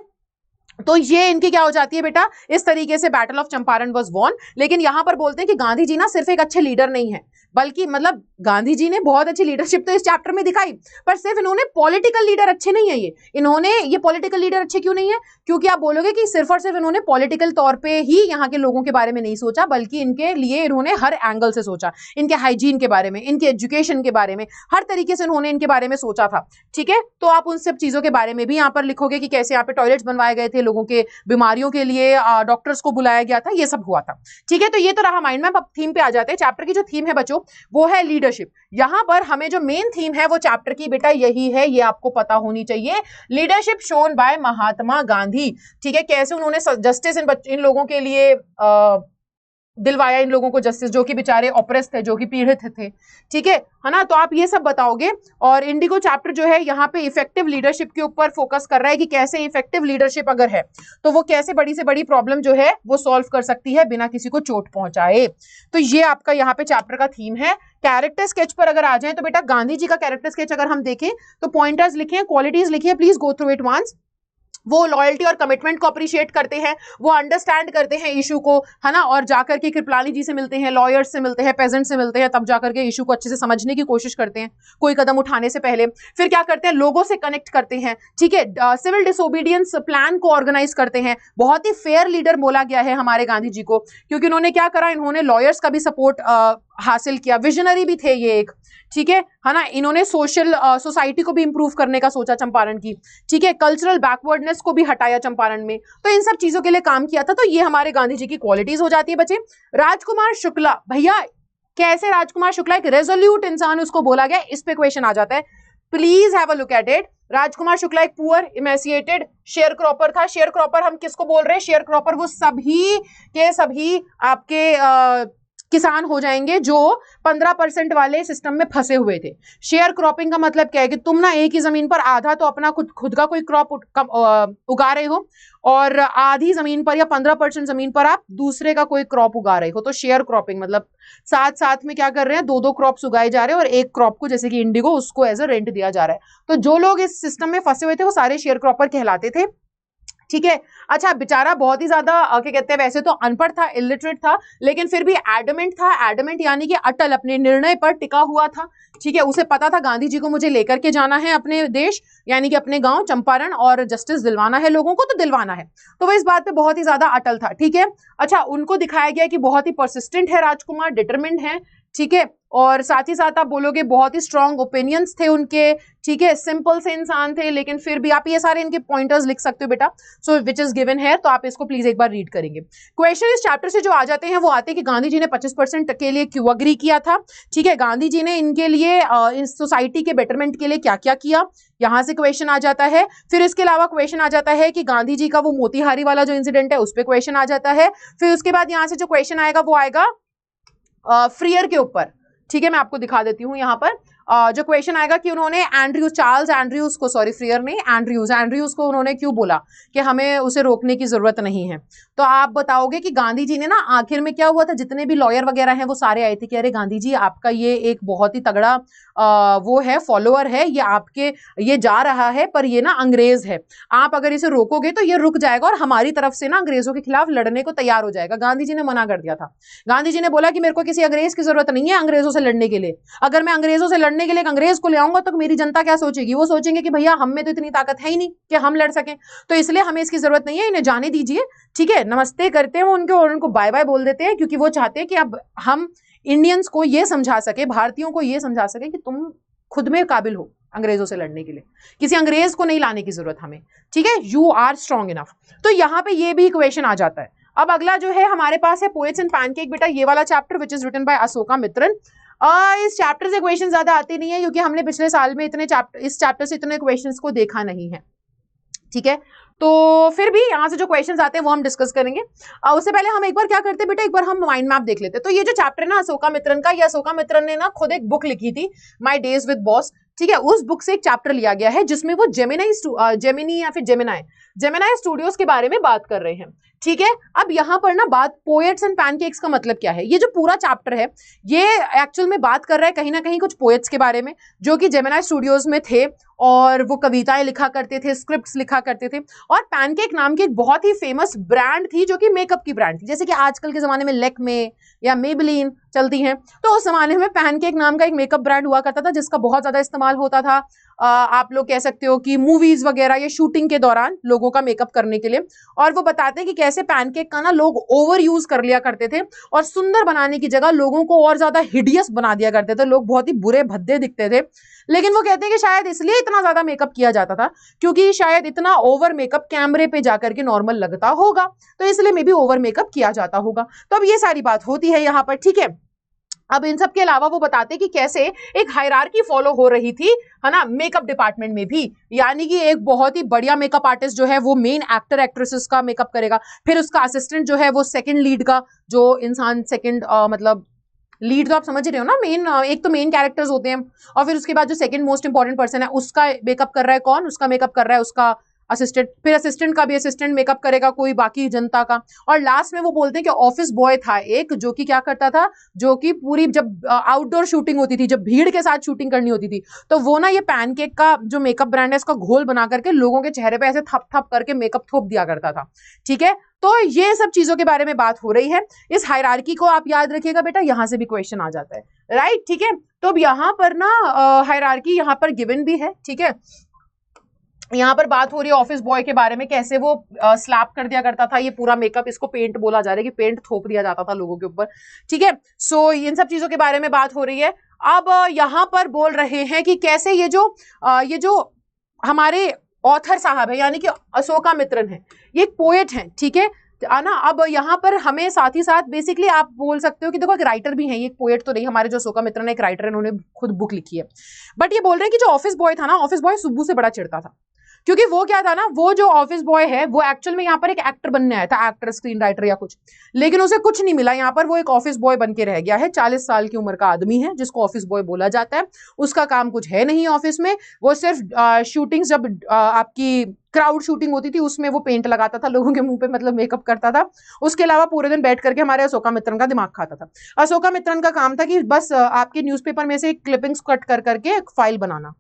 तो ये इनकी क्या हो जाती है बेटा, इस तरीके से battle of Champaran was won. लेकिन यहां पर बोलते हैं कि गांधी जी ना सिर्फ एक अच्छे लीडर नहीं है, बल्कि मतलब गांधी जी ने बहुत अच्छी लीडरशिप तो इस चैप्टर में दिखाई, पर सिर्फ इन्होंने पॉलिटिकल लीडर अच्छे नहीं है। ये पॉलिटिकल लीडर अच्छे क्यों नहीं है? क्योंकि आप बोलोगे कि सिर्फ और सिर्फ इन्होंने पॉलिटिकल तौर पे ही यहाँ के लोगों के बारे में नहीं सोचा, बल्कि इनके लिए इन्होंने हर एंगल से सोचा, इनके हाइजीन के बारे में, इनके एजुकेशन के बारे में, हर तरीके से इन्होंने इनके बारे में सोचा था। ठीक है, तो आप उन सब चीजों के बारे में भी यहाँ पर लिखोगे कि कैसे यहाँ पे टॉयलेट्स बनवाए गए थे, लोगों के बीमारियों के लिए डॉक्टर्स को बुलाया गया था, ये सब हुआ था। ठीक है, तो ये तो रहा माइंड मैप। अब थीम पे आ जाते हैं। चैप्टर की जो थीम है बच्चों वो है लीडरशिप। यहां पर हमें जो मेन थीम है वो चैप्टर की बेटा यही है, ये आपको पता होनी चाहिए, leadership shown by Mahatma Gandhi. ठीक है, कैसे उन्होंने जस्टिस इन लोगों के लिए दिलवाया, इन लोगों को जस्टिस, जो कि बेचारे ऑप्रेस थे, जो कि पीड़ित थे। ठीक है ना, तो आप ये सब बताओगे। और इंडिगो चैप्टर जो है यहाँ पे इफेक्टिव लीडरशिप के ऊपर फोकस कर रहा है कि कैसे इफेक्टिव लीडरशिप अगर है तो वो कैसे बड़ी से बड़ी प्रॉब्लम जो है वो सॉल्व कर सकती है बिना किसी को चोट पहुंचाए। तो ये आपका यहाँ पे चैप्टर का थीम है। कैरेक्टर स्केच पर अगर आ जाए तो बेटा गांधी जी का कैरेक्टर स्केच अगर हम देखें तो पॉइंटर्स लिखे, क्वालिटीज लिखिए, please go through it once. वो लॉयल्टी और कमिटमेंट को अप्रिशिएट करते हैं, वो अंडरस्टैंड करते हैं इशू को, है ना, और जाकर के कृपलानी जी से मिलते हैं, लॉयर्स से मिलते हैं, पेजेंट से मिलते हैं, तब जाकर के इशू को अच्छे से समझने की कोशिश करते हैं कोई कदम उठाने से पहले। फिर क्या करते हैं, लोगों से कनेक्ट करते हैं। ठीक है, सिविल डिसोबीडियंस प्लान को ऑर्गेनाइज करते हैं। बहुत ही फेयर लीडर बोला गया है हमारे गांधी जी को, क्योंकि उन्होंने क्या करा, इन्होंने लॉयर्स का भी सपोर्ट हासिल किया, विजनरी भी थे ये एक। ठीक है ना, इन्होंने सोशल सोसाइटी को भी इंप्रूव करने का सोचा चंपारण की। ठीक है, कल्चरल बैकवर्डनेस को भी हटाया चंपारण में, तो इन सब चीजों के लिए काम किया था। तो ये हमारे गांधी जी की क्वालिटीज हो जाती है बच्चे। राजकुमार शुक्ला, भैया कैसे राजकुमार शुक्ला एक रेजोल्यूट इंसान उसको बोला गया, इस पे क्वेश्चन आ जाता है, please have a look at it. Rajkumar Shukla एक पुअर इमेसिएटेड शेयर क्रॉपर था। शेयर क्रॉपर हम किसको बोल रहे हैं? शेयर क्रॉपर वो सभी के सभी आपके किसान हो जाएंगे जो 15% वाले सिस्टम में फंसे हुए थे। शेयर क्रॉपिंग का मतलब क्या है कि तुम ना एक ही जमीन पर आधा तो अपना खुद का कोई क्रॉप उगा रहे हो और आधी जमीन पर या 15% जमीन पर आप दूसरे का कोई क्रॉप उगा रहे हो। तो शेयर क्रॉपिंग मतलब साथ साथ में क्या कर रहे हैं, दो क्रॉप्स उगाए जा रहे हैं और एक क्रॉप को जैसे कि इंडिगो उसको एज अ रेंट दिया जा रहा है। तो जो लोग इस सिस्टम में फंसे हुए थे वो सारे शेयर क्रॉपर कहलाते थे। ठीक है, अच्छा बेचारा बहुत ही ज्यादा क्या कहते हैं, वैसे तो अनपढ़ था, इलिटरेट था, लेकिन फिर भी एडमेंट था। एडमेंट यानी कि अटल, अपने निर्णय पर टिका हुआ था। ठीक है, उसे पता था गांधी जी को मुझे लेकर के जाना है अपने देश, यानी कि अपने गांव चंपारण, और जस्टिस दिलवाना है लोगों को, तो दिलवाना है। तो वो इस बात पे बहुत ही ज्यादा अटल था। ठीक है, अच्छा उनको दिखाया गया कि बहुत ही परसिस्टेंट है राजकुमार, डिटरमिन्ड है। ठीक है, और साथ ही साथ आप बोलोगे बहुत ही स्ट्रॉन्ग ओपिनियंस थे उनके। ठीक है, सिंपल से इंसान थे, लेकिन फिर भी आप ये सारे इनके पॉइंटर्स लिख सकते हो बेटा, सो विच इज गिवन है, तो आप इसको प्लीज एक बार रीड करेंगे। क्वेश्चन इस चैप्टर से जो आ जाते हैं वो आते हैं कि गांधी जी ने 25% के लिए क्यों अग्री किया था। ठीक है, गांधी जी ने इनके लिए इस सोसाइटी के बेटरमेंट के लिए क्या क्या किया, यहां से क्वेश्चन आ जाता है। फिर इसके अलावा क्वेश्चन आ जाता है कि गांधी जी का वो मोतीहारी वाला जो इंसिडेंट है उस पर क्वेश्चन आ जाता है। फिर उसके बाद यहाँ से जो क्वेश्चन आएगा वो आएगा फ्रीयर के ऊपर। ठीक है, मैं आपको दिखा देती हूँ यहाँ पर जो क्वेश्चन आएगा कि उन्होंने चार्ल्स एंड्रयूज को, सॉरी फ्रीयर नहीं, एंड्रयूज को उन्होंने क्यों बोला कि हमें उसे रोकने की जरूरत नहीं है, तो आप बताओगे कि गांधी जी ने ना, आखिर में क्या हुआ था, जितने भी लॉयर वगैरह हैं वो सारे आए थे कि अरे गांधी जी आपका ये एक बहुत ही तगड़ा वो है, फॉलोअर है, ये आपके ये जा रहा है, पर ये ना अंग्रेज है, आप अगर इसे रोकोगे तो ये रुक जाएगा और हमारी तरफ से ना अंग्रेजों के खिलाफ लड़ने को तैयार हो जाएगा। गांधी जी ने मना कर दिया था। गांधी जी ने बोला कि मेरे को किसी अंग्रेज की जरूरत नहीं है अंग्रेजों से लड़ने के लिए। अगर मैं अंग्रेजों से लड़ने के लिए एक अंग्रेज को ले आऊंगा तो मेरी जनता क्या सोचेगी, वो सोचेंगे कि भैया हम में तो इतनी ताकत है ही नहीं कि हम लड़ सकें, तो इसलिए हमें इसकी जरूरत नहीं है, इन्हें जाने दीजिए। ठीक है, नमस्ते करते हैं उनको और उनको बाय बाय बोल देते हैं, क्योंकि वो चाहते हैं कि अब हम इंडियंस को ये समझा सके, भारतीयों को ये समझा सके कि तुम खुद में काबिल हो अंग्रेजों से लड़ने के लिए, किसी अंग्रेज को नहीं लाने की जरूरत हमें। ठीक है, यू आर स्ट्रॉन्ग इनफ। तो यहाँ पे ये भी इक्वेशन आ जाता है। अब अगला जो है हमारे पास है पोएट्स एंड पैनकेक, बेटा ये वाला chapter which is written by Ashoka Mitran. इस चैप्टर से क्वेश्चन ज्यादा आते नहीं है क्योंकि हमने पिछले साल में इस चैप्टर से इतने क्वेश्चंस को देखा नहीं है। ठीक है, तो फिर भी यहाँ से जो क्वेश्चंस आते हैं वो हम डिस्कस करेंगे। उससे पहले हम एक बार क्या करते हैं बेटा, एक बार हम माइंड मैप देख लेते हैं। तो ये जो चैप्टर है ना अशोका मित्रन का, ये अशोका मित्रन ने ना खुद एक बुक लिखी थी, माय डेज विद बॉस। ठीक है, उस बुक से एक चैप्टर लिया गया है जिसमें वो जेमिनी या फिर जेमिनाई स्टूडियोज के बारे में बात कर रहे हैं। ठीक है, अब यहाँ पर ना बात पोएट्स एंड पैनकेक्स का मतलब क्या है, ये जो पूरा चैप्टर है ये एक्चुअल में बात कर रहा है कहीं ना कहीं कुछ पोएट्स के बारे में जो कि जेमिनाई स्टूडियोज में थे और वो कविताएं लिखा करते थे, स्क्रिप्ट्स लिखा करते थे। और पैनकेक नाम की एक बहुत ही फेमस ब्रांड थी जो कि मेकअप की ब्रांड थी, जैसे कि आजकल के जमाने में लेक्मे या मेबेलिन चलती हैं, तो उस जमाने में पैनकेक नाम का एक मेकअप ब्रांड हुआ करता था जिसका बहुत ज्यादा इस्तेमाल होता था। आप लोग कह सकते हो कि मूवीज वगैरह या शूटिंग के दौरान लोगों का मेकअप करने के लिए। और वो बताते हैं कि कैसे पैनकेक का ना लोग ओवर यूज कर लिया करते थे और सुंदर बनाने की जगह लोगों को और ज्यादा हिडियस बना दिया करते थे, लोग बहुत ही बुरे भद्दे दिखते थे। लेकिन वो कहते हैं कि शायद इसलिए इतना ज्यादा मेकअप किया जाता था क्योंकि शायद इतना ओवर मेकअप कैमरे पे जाकर के नॉर्मल लगता होगा, तो इसलिए मे बी ओवर मेकअप किया जाता होगा। तो अब ये सारी बात होती है यहाँ पर। ठीक है, अब इन सब के अलावा वो बताते कि कैसे एक हायरार्की फॉलो हो रही थी, है ना, मेकअप डिपार्टमेंट में भी। यानी कि एक बहुत ही बढ़िया मेकअप आर्टिस्ट जो है वो मेन एक्टर एक्ट्रेसेस का मेकअप करेगा, फिर उसका असिस्टेंट जो है वो सेकंड लीड का जो इंसान, सेकंड मतलब लीड तो आप समझ रहे हो ना, मेन एक तो मेन कैरेक्टर्स होते हैं और फिर उसके बाद जो सेकंड मोस्ट इंपॉर्टेंट पर्सन है उसका मेकअप कर रहा है कौन, उसका मेकअप कर रहा है उसका असिस्टेंट, फिर असिस्टेंट का भी असिस्टेंट मेकअप करेगा कोई बाकी जनता का। और लास्ट में वो बोलते हैं कि ऑफिस बॉय था एक जो कि क्या करता था, जो कि पूरी जब आउटडोर शूटिंग होती थी, जब भीड़ के साथ शूटिंग करनी होती थी, तो वो ना ये पैनकेक का जो मेकअप ब्रांड है इसका घोल बना करके लोगों के चेहरे पे ऐसे थप थप करके मेकअप थोप दिया करता था। ठीक है, तो ये सब चीजों के बारे में बात हो रही है। इस हायरार्की को आप याद रखिएगा बेटा, यहां से भी क्वेश्चन आ जाता है, राइट। ठीक है, तो अब यहाँ पर ना हायरार्की यहाँ पर गिवन भी है। ठीक है, यहाँ पर बात हो रही है ऑफिस बॉय के बारे में, कैसे वो स्लैप कर दिया करता था ये पूरा मेकअप, इसको पेंट बोला जा रहा है कि पेंट थोप दिया जाता था लोगों के ऊपर। ठीक है, सो इन सब चीजों के बारे में बात हो रही है। अब यहाँ पर बोल रहे हैं कि कैसे ये जो हमारे ऑथर साहब है यानी कि अशोका मित्रन है, ये एक पोएट है। ठीक है ना, अब यहाँ पर हमें साथ ही साथ बेसिकली आप बोल सकते हो कि देखो एक राइटर भी है, ये एक पोएट तो नहीं, हमारे जो अशोका मित्रन है एक राइटर है, उन्होंने खुद बुक लिखी है। बट ये बोल रहे हैं कि जो ऑफिस बॉय था ना, ऑफिस बॉय सुब्बू से बड़ा चिढ़ता था, क्योंकि वो क्या था ना, वो जो ऑफिस बॉय है वो एक्चुअल में यहाँ पर एक एक्टर बनने आया था, एक्टर स्क्रीन राइटर या कुछ, लेकिन उसे कुछ नहीं मिला। यहाँ पर वो एक ऑफिस बॉय बन के रह गया है। 40 साल की उम्र का आदमी है जिसको ऑफिस बॉय बोला जाता है, उसका काम कुछ है नहीं ऑफिस में, वो सिर्फ शूटिंग जब आपकी क्राउड शूटिंग होती थी उसमें वो पेंट लगाता था लोगों के मुंह पे, मतलब मेकअप करता था। उसके अलावा पूरे दिन बैठ करके हमारे अशोका मित्रन का दिमाग खाता था। अशोका मित्रन का काम था कि बस आपके न्यूज़पेपर में से क्लिपिंग्स कट कर करके एक फाइल बनाना।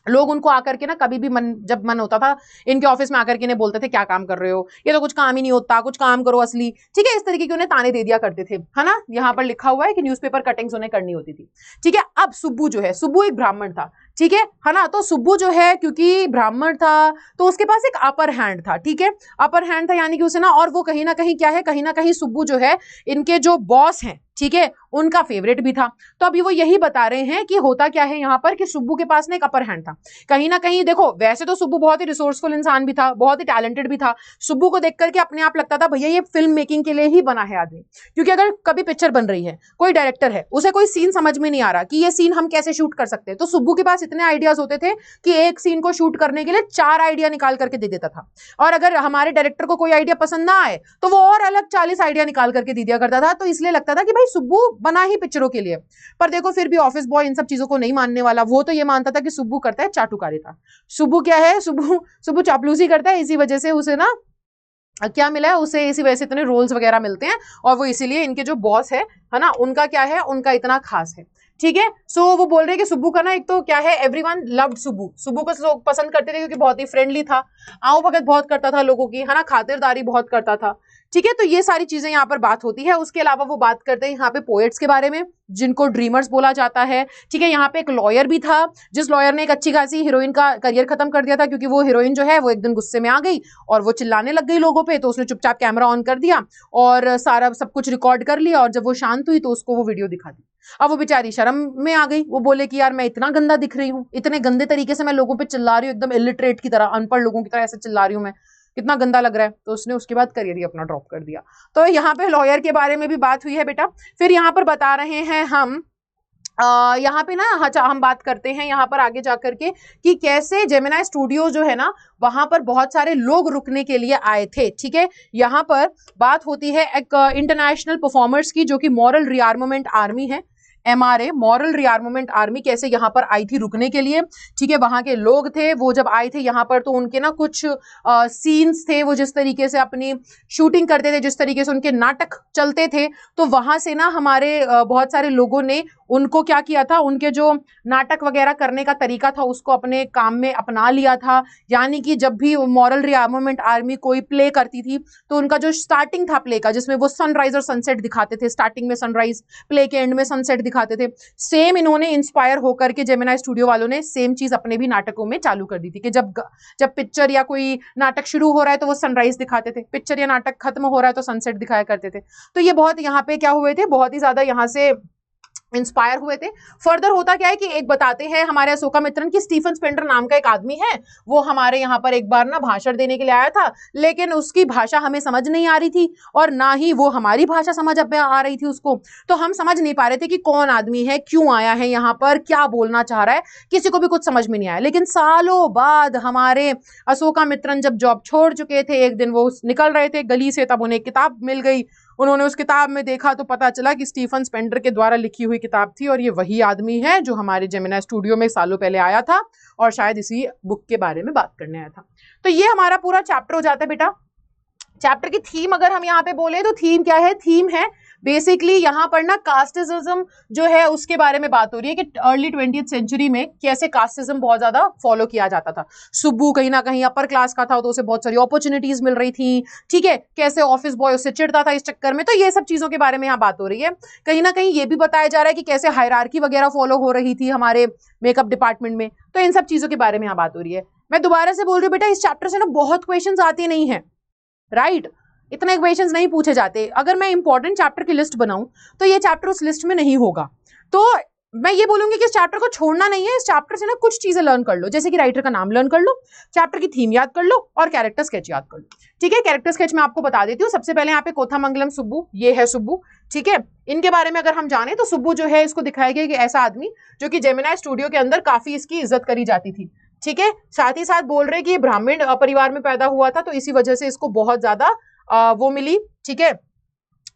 लोग उनको आकर के ना कभी भी जब मन होता था इनके ऑफिस में आकर के इन्हें बोलते थे क्या काम कर रहे हो, ये तो कुछ काम ही नहीं होता, कुछ काम करो असली। ठीक है, इस तरीके के उन्हें ताने दे दिया करते थे, है ना। यहाँ पर लिखा हुआ है कि न्यूज़पेपर कटिंग्स उन्हें करनी होती थी। ठीक है, अब सुब्बू जो है, सुब्बू एक ब्राह्मण था। ठीक है ना, तो सुब्बू जो है क्योंकि ब्राह्मण था तो उसके पास एक अपर हैंड था। ठीक है, अपर हैंड था यानी कि उसे ना, और वो कहीं ना कहीं क्या है, कहीं ना कहीं सुब्बू जो है इनके जो बॉस हैं, ठीक है, उनका फेवरेट भी था। तो अभी वो यही बता रहे हैं कि होता क्या है यहाँ पर कि सुब्बू के पास ना एक अपर हैंड था कहीं ना कहीं। देखो वैसे तो सुब्बू बहुत ही रिसोर्सफुल इंसान भी था, बहुत ही टैलेंटेड भी था। सुब्बू को देख करके अपने आप लगता था भैया ये फिल्म मेकिंग के लिए ही बना है आदमी, क्योंकि अगर कभी पिक्चर बन रही है, कोई डायरेक्टर है, उसे कोई सीन समझ में नहीं आ रहा कि ये सीन हम कैसे शूट कर सकते हैं, तो सुब्बू के पास इतने आइडियाज होते थे कि एक सीन को शूट करने के लिए 4 आइडिया निकाल करके दे देता था, और अगर हमारे डायरेक्टर को कोई आइडिया पसंद ना आए तो वो और अलग 40 आइडिया निकाल करके दे दिया करता था। तो इसलिए लगता था कि भाई सुब्बू बना ही पिक्चरों के लिए। पर देखो फिर भी ऑफिस बॉय इन सब चीजों को नहीं मानने वाला, वो तो ये मानता था कि सुब्बू करता है चाटुकारिता। सुब्बू क्या है, सुब्बू चापलूसी करता है, इसी वजह से उसे ना क्या मिला है उसे, इसी वजह से इतने रोल्स वगैरह मिलते हैं, और वो इसीलिए इनके जो बॉस है ना, उनका क्या है, उनका इतना खास है। ठीक है, सो वो बोल रहे हैं कि सुब्बू का ना एक तो क्या है, एवरीवन लव्ड सुब्बू, सुब्बू को लोग पसंद करते थे क्योंकि बहुत ही फ्रेंडली था, आओ भगत बहुत करता था लोगों की, है ना, खातिरदारी बहुत करता था। ठीक है, तो ये सारी चीजें यहाँ पर बात होती है। उसके अलावा वो बात करते हैं यहाँ पे पोएट्स के बारे में, जिनको ड्रीमर्स बोला जाता है। ठीक है, यहाँ पे एक लॉयर भी था, जिस लॉयर ने एक अच्छी खासी हीरोइन का करियर खत्म कर दिया था, क्योंकि वो हीरोइन जो है वो एक दिन गुस्से में आ गई और वो चिल्लाने लग गई लोगों पे, तो उसने चुपचाप कैमरा ऑन कर दिया और सारा सब कुछ रिकॉर्ड कर लिया, और जब वो शांत हुई तो उसको वो वीडियो दिखा दी। अब वो बेचारी शर्म में आ गई, वो बोले कि यार मैं इतना गंदा दिख रही हूँ, इतने गंदे तरीके से मैं लोगों पे चिल्ला रही हूँ, एकदम इलिटरेट की तरह, अनपढ़ लोगों की तरह ऐसे चिल्ला रही हूँ मैं, कितना गंदा लग रहा है। तो उसने उसके बाद करियर ही अपना ड्रॉप कर दिया। तो यहाँ पे लॉयर के बारे में भी बात हुई है बेटा। फिर यहाँ पर बता रहे हैं हम यहाँ पे ना, अच्छा हम बात करते हैं यहाँ पर आगे जाकर के कि कैसे जेमिनी स्टूडियो जो है ना, वहां पर बहुत सारे लोग रुकने के लिए आए थे। ठीक है, यहाँ पर बात होती है एक इंटरनेशनल परफॉर्मर्स की, जो कि मॉरल रीआर्ममेंट आर्मी है, MRA, मॉरल रीआर्ममेंट आर्मी, कैसे यहाँ पर आई थी रुकने के लिए। ठीक है, वहां के लोग थे, वो जब आए थे यहाँ पर तो उनके ना कुछ सीन्स थे, वो जिस तरीके से अपनी शूटिंग करते थे, जिस तरीके से उनके नाटक चलते थे, तो वहां से ना हमारे बहुत सारे लोगों ने उनको क्या किया था, उनके जो नाटक वगैरह करने का तरीका था उसको अपने काम में अपना लिया था। यानी कि जब भी मॉरल रीआर्ममेंट आर्मी कोई प्ले करती थी तो उनका जो स्टार्टिंग था प्ले का, जिसमें वो सनराइज और सनसेट दिखाते थे, स्टार्टिंग में सनराइज, प्ले के एंड में सनसेट दिखाते थे, सेम इन्होंने इंस्पायर होकर के जेमिनी स्टूडियो वालों ने सेम चीज अपने भी नाटकों में चालू कर दी थी कि जब पिक्चर या कोई नाटक शुरू हो रहा है तो वो सनराइज दिखाते थे, पिक्चर या नाटक खत्म हो रहा है तो सनसेट दिखाया करते थे। तो ये बहुत यहाँ पे क्या हुए थे, बहुत ही ज्यादा यहाँ से इंस्पायर हुए थे। फर्दर होता क्या है कि एक बताते हैं हमारे अशोका मित्रन की, स्टीफन स्पेंडर नाम का एक आदमी है, वो हमारे यहाँ पर एक बार ना भाषण देने के लिए आया था, लेकिन उसकी भाषा हमें समझ नहीं आ रही थी और ना ही वो हमारी भाषा समझ आ रही थी उसको, तो हम समझ नहीं पा रहे थे कि कौन आदमी है, क्यों आया है यहाँ पर, क्या बोलना चाह रहा है, किसी को भी कुछ समझ में नहीं आया। लेकिन सालों बाद हमारे अशोका मित्रन जब जॉब छोड़ चुके थे, एक दिन वो निकल रहे थे गली से, तब उन्हें किताब मिल गई, उन्होंने उस किताब में देखा तो पता चला कि स्टीफन स्पेंडर के द्वारा लिखी हुई किताब थी, और ये वही आदमी है जो हमारे जेमिनी स्टूडियो में सालों पहले आया था और शायद इसी बुक के बारे में बात करने आया था। तो ये हमारा पूरा चैप्टर हो जाता है बेटा। चैप्टर की थीम अगर हम यहाँ पे बोले तो थीम क्या है, थीम है बेसिकली यहाँ पर ना कास्टिज्म जो है उसके बारे में बात हो रही है कि अर्ली 20th सेंचुरी में कैसे कास्टिज्म बहुत ज्यादा फॉलो किया जाता था। सुब्बू कहीं ना कहीं अपर क्लास का था तो उसे बहुत सारी अपॉर्चुनिटीज मिल रही थी। ठीक है, कैसे ऑफिस बॉय उससे चिढ़ता था इस चक्कर में, तो ये सब चीजों के बारे में यहाँ बात हो रही है। कहीं ना कहीं ये भी बताया जा रहा है कि कैसे हायरार्की वगैरह फॉलो हो रही थी हमारे मेकअप डिपार्टमेंट में, तो इन सब चीजों के बारे में यहाँ बात हो रही है। मैं दोबारा से बोल रही हूँ बेटा, इस चैप्टर से ना बहुत क्वेश्चन आते नहीं है, राइट, इतने क्वेश्चंस नहीं पूछे जाते। अगर मैं इंपॉर्टेंट चैप्टर की लिस्ट बनाऊं तो ये चैप्टर उस लिस्ट में नहीं होगा। तो मैं ये बोलूंगी कि इस चैप्टर को छोड़ना नहीं है, इस चैप्टर से ना कुछ चीजें लर्न कर लो, जैसे कि राइटर का नाम लर्न कर लो, चैप्टर की थीम याद कर लो और कैरेक्टर स्केच याद कर लो। ठीक है, कैरेक्टर स्केच मैं आपको बता देती हूँ। सबसे पहले यहाँ पे कोथामंगलम सुब्बू, ये है सुब्बू। ठीक है, इनके बारे में अगर हम जाने तो सुब्बू जो है इसको दिखाया गया कि ऐसा आदमी जो कि जेमिनी स्टूडियो के अंदर काफी इसकी इज्जत करी जाती थी। ठीक है, साथ ही साथ बोल रहे कि ये ब्राह्मण परिवार में पैदा हुआ था, तो इसी वजह से इसको बहुत ज्यादा वो मिली, ठीक है,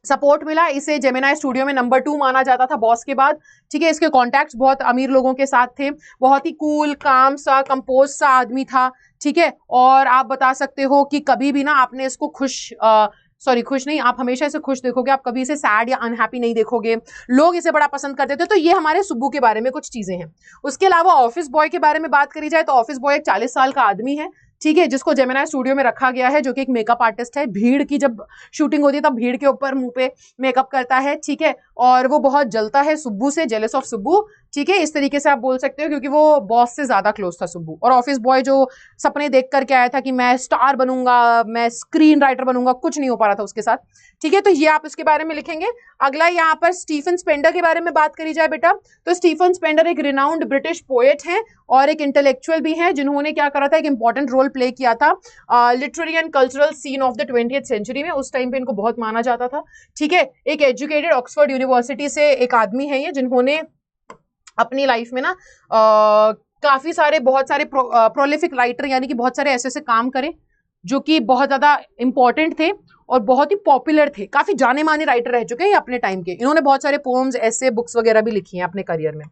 सपोर्ट मिला, इसे जेमिनी स्टूडियो में नंबर 2 माना जाता था बॉस के बाद। ठीक है, इसके कॉन्टैक्ट्स बहुत अमीर लोगों के साथ थे, बहुत ही कूल, काम सा, कंपोज सा आदमी था। ठीक है, और आप बता सकते हो कि कभी भी ना आपने इसको खुश नहीं, आप हमेशा इसे खुश देखोगे, आप कभी इसे सैड या अनहैप्पी नहीं देखोगे, लोग इसे बड़ा पसंद करते थे। तो ये हमारे सुब्बू के बारे में कुछ चीजें हैं। उसके अलावा ऑफिस बॉय के बारे में बात करी जाए तो ऑफिस बॉय एक 40 साल का आदमी है, ठीक है, जिसको जेमिनी स्टूडियो में रखा गया है, जो कि एक मेकअप आर्टिस्ट है। भीड़ की जब शूटिंग होती है तब भीड़ के ऊपर मुंह पे मेकअप करता है। ठीक है, और वो बहुत जलता है सुब्बू से, जेलस ऑफ सुब्बू। ठीक है, इस तरीके से आप बोल सकते हो, क्योंकि वो बॉस से ज्यादा क्लोज था सुब्बू। और ऑफिस बॉय जो सपने देख करके आया था कि मैं स्टार बनूंगा, मैं स्क्रीन राइटर बनूंगा, कुछ नहीं हो पा रहा था उसके साथ। ठीक है, तो ये आप इसके बारे में लिखेंगे। अगला यहाँ पर स्टीफन स्पेंडर के बारे में बात करी जाए बेटा, तो स्टीफन स्पेंडर एक रिनाउंड ब्रिटिश पोएट हैं और एक इंटेलेक्चुअल भी हैं, जिन्होंने क्या करा था, एक इंपॉर्टेंट रोल प्ले किया था literary and cultural scene of the 20th century में। उस टाइम पे इनको बहुत माना जाता था। ठीक है, एक एजुकेटेड ऑक्सफोर्ड यूनिवर्सिटी से एक आदमी है ये, जिन्होंने अपनी लाइफ में ना काफी सारे बहुत सारे प्रोलिफिक राइटर यानी कि बहुत सारे ऐसे ऐसे काम करे जो कि बहुत ज्यादा इंपॉर्टेंट थे और बहुत ही पॉपुलर थे, काफी जाने माने राइटर रह चुके हैं अपने टाइम के। इन्होंने बहुत सारे पोम्स, ऐसे, बुक्स वगैरह भी लिखी हैं अपने करियर में।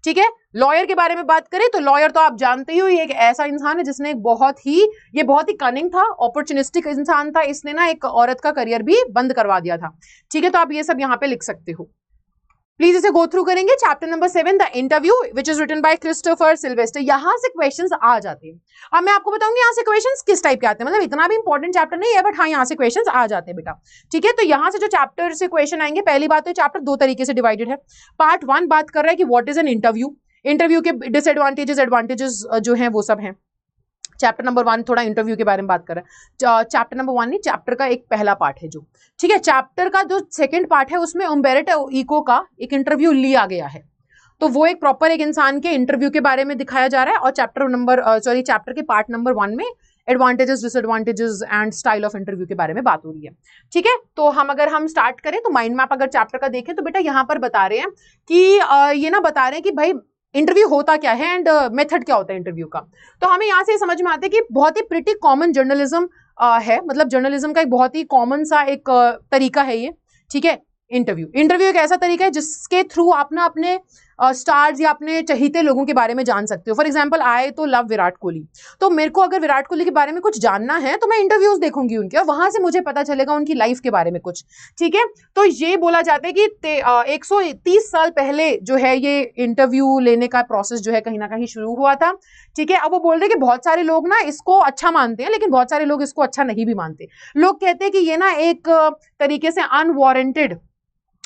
ठीक है, लॉयर के बारे में बात करें तो लॉयर तो आप जानते ही हो, ये एक ऐसा इंसान है जिसने बहुत ही कनिंग था, अपॉर्चुनिस्टिक इंसान था। इसने ना एक औरत का करियर भी बंद करवा दिया था। ठीक है, तो आप ये सब यहाँ पे लिख सकते हो। प्लीज इसे गो थ्रू करेंगे। Chapter number 7 the interview which is written by Christopher Silvester. यहां से क्वेश्चंस आ जाते हैं। अब मैं आपको बताऊंगी यहाँ से क्वेश्चंस किस टाइप के आते हैं, मतलब इतना भी इंपॉर्टेंट चैप्टर नहीं है, बट हाँ यहाँ से क्वेश्चंस आ जाते हैं बेटा। ठीक है, तो यहाँ से जो चैप्टर से क्वेश्चन आएंगे, पहली बात तो चैप्टर 2 तरीके से डिवाइडेड है। पार्ट 1 बात कर रहा है कि what is an interview, interview के डिसएडवांटेजेस, एडवांटेजेस जो हैं वो सब हैं। चैप्टर नंबर 1 थोड़ा इंटरव्यू के बारे में बात कर रहा है। चैप्टर नंबर 1 नहीं, चैप्टर का एक पहला पार्ट है जो, ठीक है। चैप्टर का जो सेकंड पार्ट है उसमें उम्बेर्टो इको का एक इंटरव्यू लिया गया है, तो वो एक प्रॉपर एक इंसान के इंटरव्यू के बारे में दिखाया जा रहा है। और चैप्टर के पार्ट नंबर 1 में advantages, disadvantages and style of interview के बारे में बात हो रही है। ठीक है, तो अगर हम स्टार्ट करें तो माइंड मैप अगर चैप्टर का देखें तो बेटा यहाँ पर बता रहे हैं कि ये ना बता रहे हैं कि भाई इंटरव्यू होता क्या है एंड मेथड क्या होता है इंटरव्यू का। तो हमें यहाँ से समझ में आता है कि बहुत ही प्रिटी कॉमन जर्नलिज्म है, मतलब जर्नलिज्म का एक बहुत ही कॉमन सा एक तरीका है ये। ठीक है, इंटरव्यू एक ऐसा तरीका है जिसके थ्रू आप ना अपने स्टार्स या अपने चहीते लोगों के बारे में जान सकते हो। फॉर एग्जांपल, आई तो लव विराट कोहली, तो मेरे को अगर विराट कोहली के बारे में कुछ जानना है तो मैं इंटरव्यूज देखूंगी उनके, और वहां से मुझे पता चलेगा उनकी लाइफ के बारे में कुछ। ठीक है, तो ये बोला जाता है कि 130 साल पहले जो है ये इंटरव्यू लेने का प्रोसेस जो है कहीं ना कहीं शुरू हुआ था। ठीक है, अब वो बोल रहे कि बहुत सारे लोग ना इसको अच्छा मानते हैं, लेकिन बहुत सारे लोग इसको अच्छा नहीं भी मानते। लोग कहते हैं कि ये ना एक तरीके से अनवारंटेड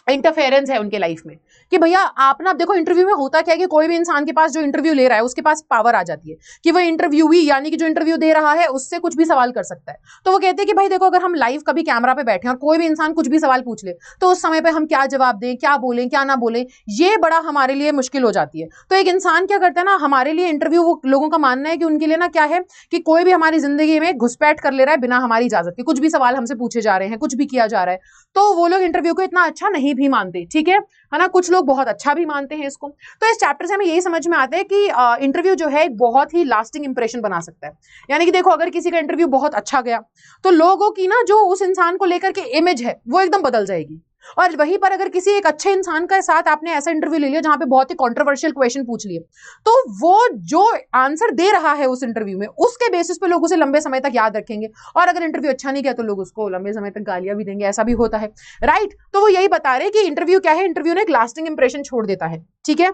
इंटरफेरेंस है उनके लाइफ में, कि भैया आप ना, देखो इंटरव्यू में होता क्या है कि कोई भी इंसान के पास जो इंटरव्यू ले रहा है उसके पास पावर आ जाती है कि वो इंटरव्यूई यानी कि जो इंटरव्यू दे रहा है उससे कुछ भी सवाल कर सकता है। तो वो कहते हैं कि भाई देखो, अगर हम लाइव कभी कैमरा पे बैठे और कोई भी इंसान कुछ भी सवाल पूछ ले तो उस समय पे हम क्या जवाब दें, क्या बोलें, क्या ना बोलें, ये बड़ा हमारे लिए मुश्किल हो जाती है। तो एक इंसान क्या करता है ना, हमारे लिए इंटरव्यू, वो लोगों का मानना है कि उनके लिए ना क्या है कि कोई भी हमारी जिंदगी में घुसपैठ कर ले रहा है बिना हमारी इजाजत के, कुछ भी सवाल हमसे पूछे जा रहे हैं, कुछ भी किया जा रहा है, तो वो लोग इंटरव्यू को इतना अच्छा नहीं भी मानते। ठीक है ना, कुछ लोग बहुत अच्छा भी मानते हैं इसको। तो इस चैप्टर से हमें यही समझ में आता है कि इंटरव्यू जो है एक बहुत ही लास्टिंग इंप्रेशन बना सकता है। यानी कि देखो, अगर किसी का इंटरव्यू बहुत अच्छा गया तो लोगों की ना जो उस इंसान को लेकर के इमेज है वो एकदम बदल जाएगी। और वहीं पर अगर किसी एक अच्छे इंसान के साथ आपने ऐसा इंटरव्यू ले लिया जहां पे बहुत ही कंट्रोवर्शियल क्वेश्चन पूछ लिए, तो वो जो आंसर दे रहा है उस इंटरव्यू में, उसके बेसिस पे लोग उसे लंबे समय तक याद रखेंगे। और अगर इंटरव्यू अच्छा नहीं किया तो लोग उसको लंबे समय तक गालियां भी देंगे, ऐसा भी होता है, राइट। तो वो यही बता रहे कि इंटरव्यू क्या है, इंटरव्यू ने एक लास्टिंग इंप्रेशन छोड़ देता है। ठीक है,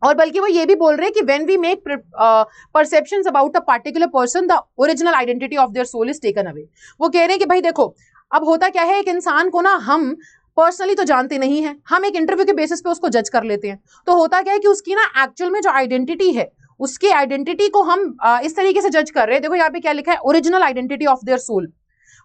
और बल्कि वो ये भी बोल रहे हैं कि when we make perceptions about a particular person, the original identity of their soul is taken away. वो कह रहे हैं कि भाई देखो, अब होता क्या है, एक इंसान को ना हम पर्सनली तो जानते नहीं है, हम एक इंटरव्यू के बेसिस पे उसको जज कर लेते हैं। तो होता क्या है कि उसकी ना एक्चुअल में जो आइडेंटिटी है, उसकी आइडेंटिटी को हम इस तरीके से जज कर रहे हैं। देखो यहाँ पे क्या लिखा है, original identity of their soul.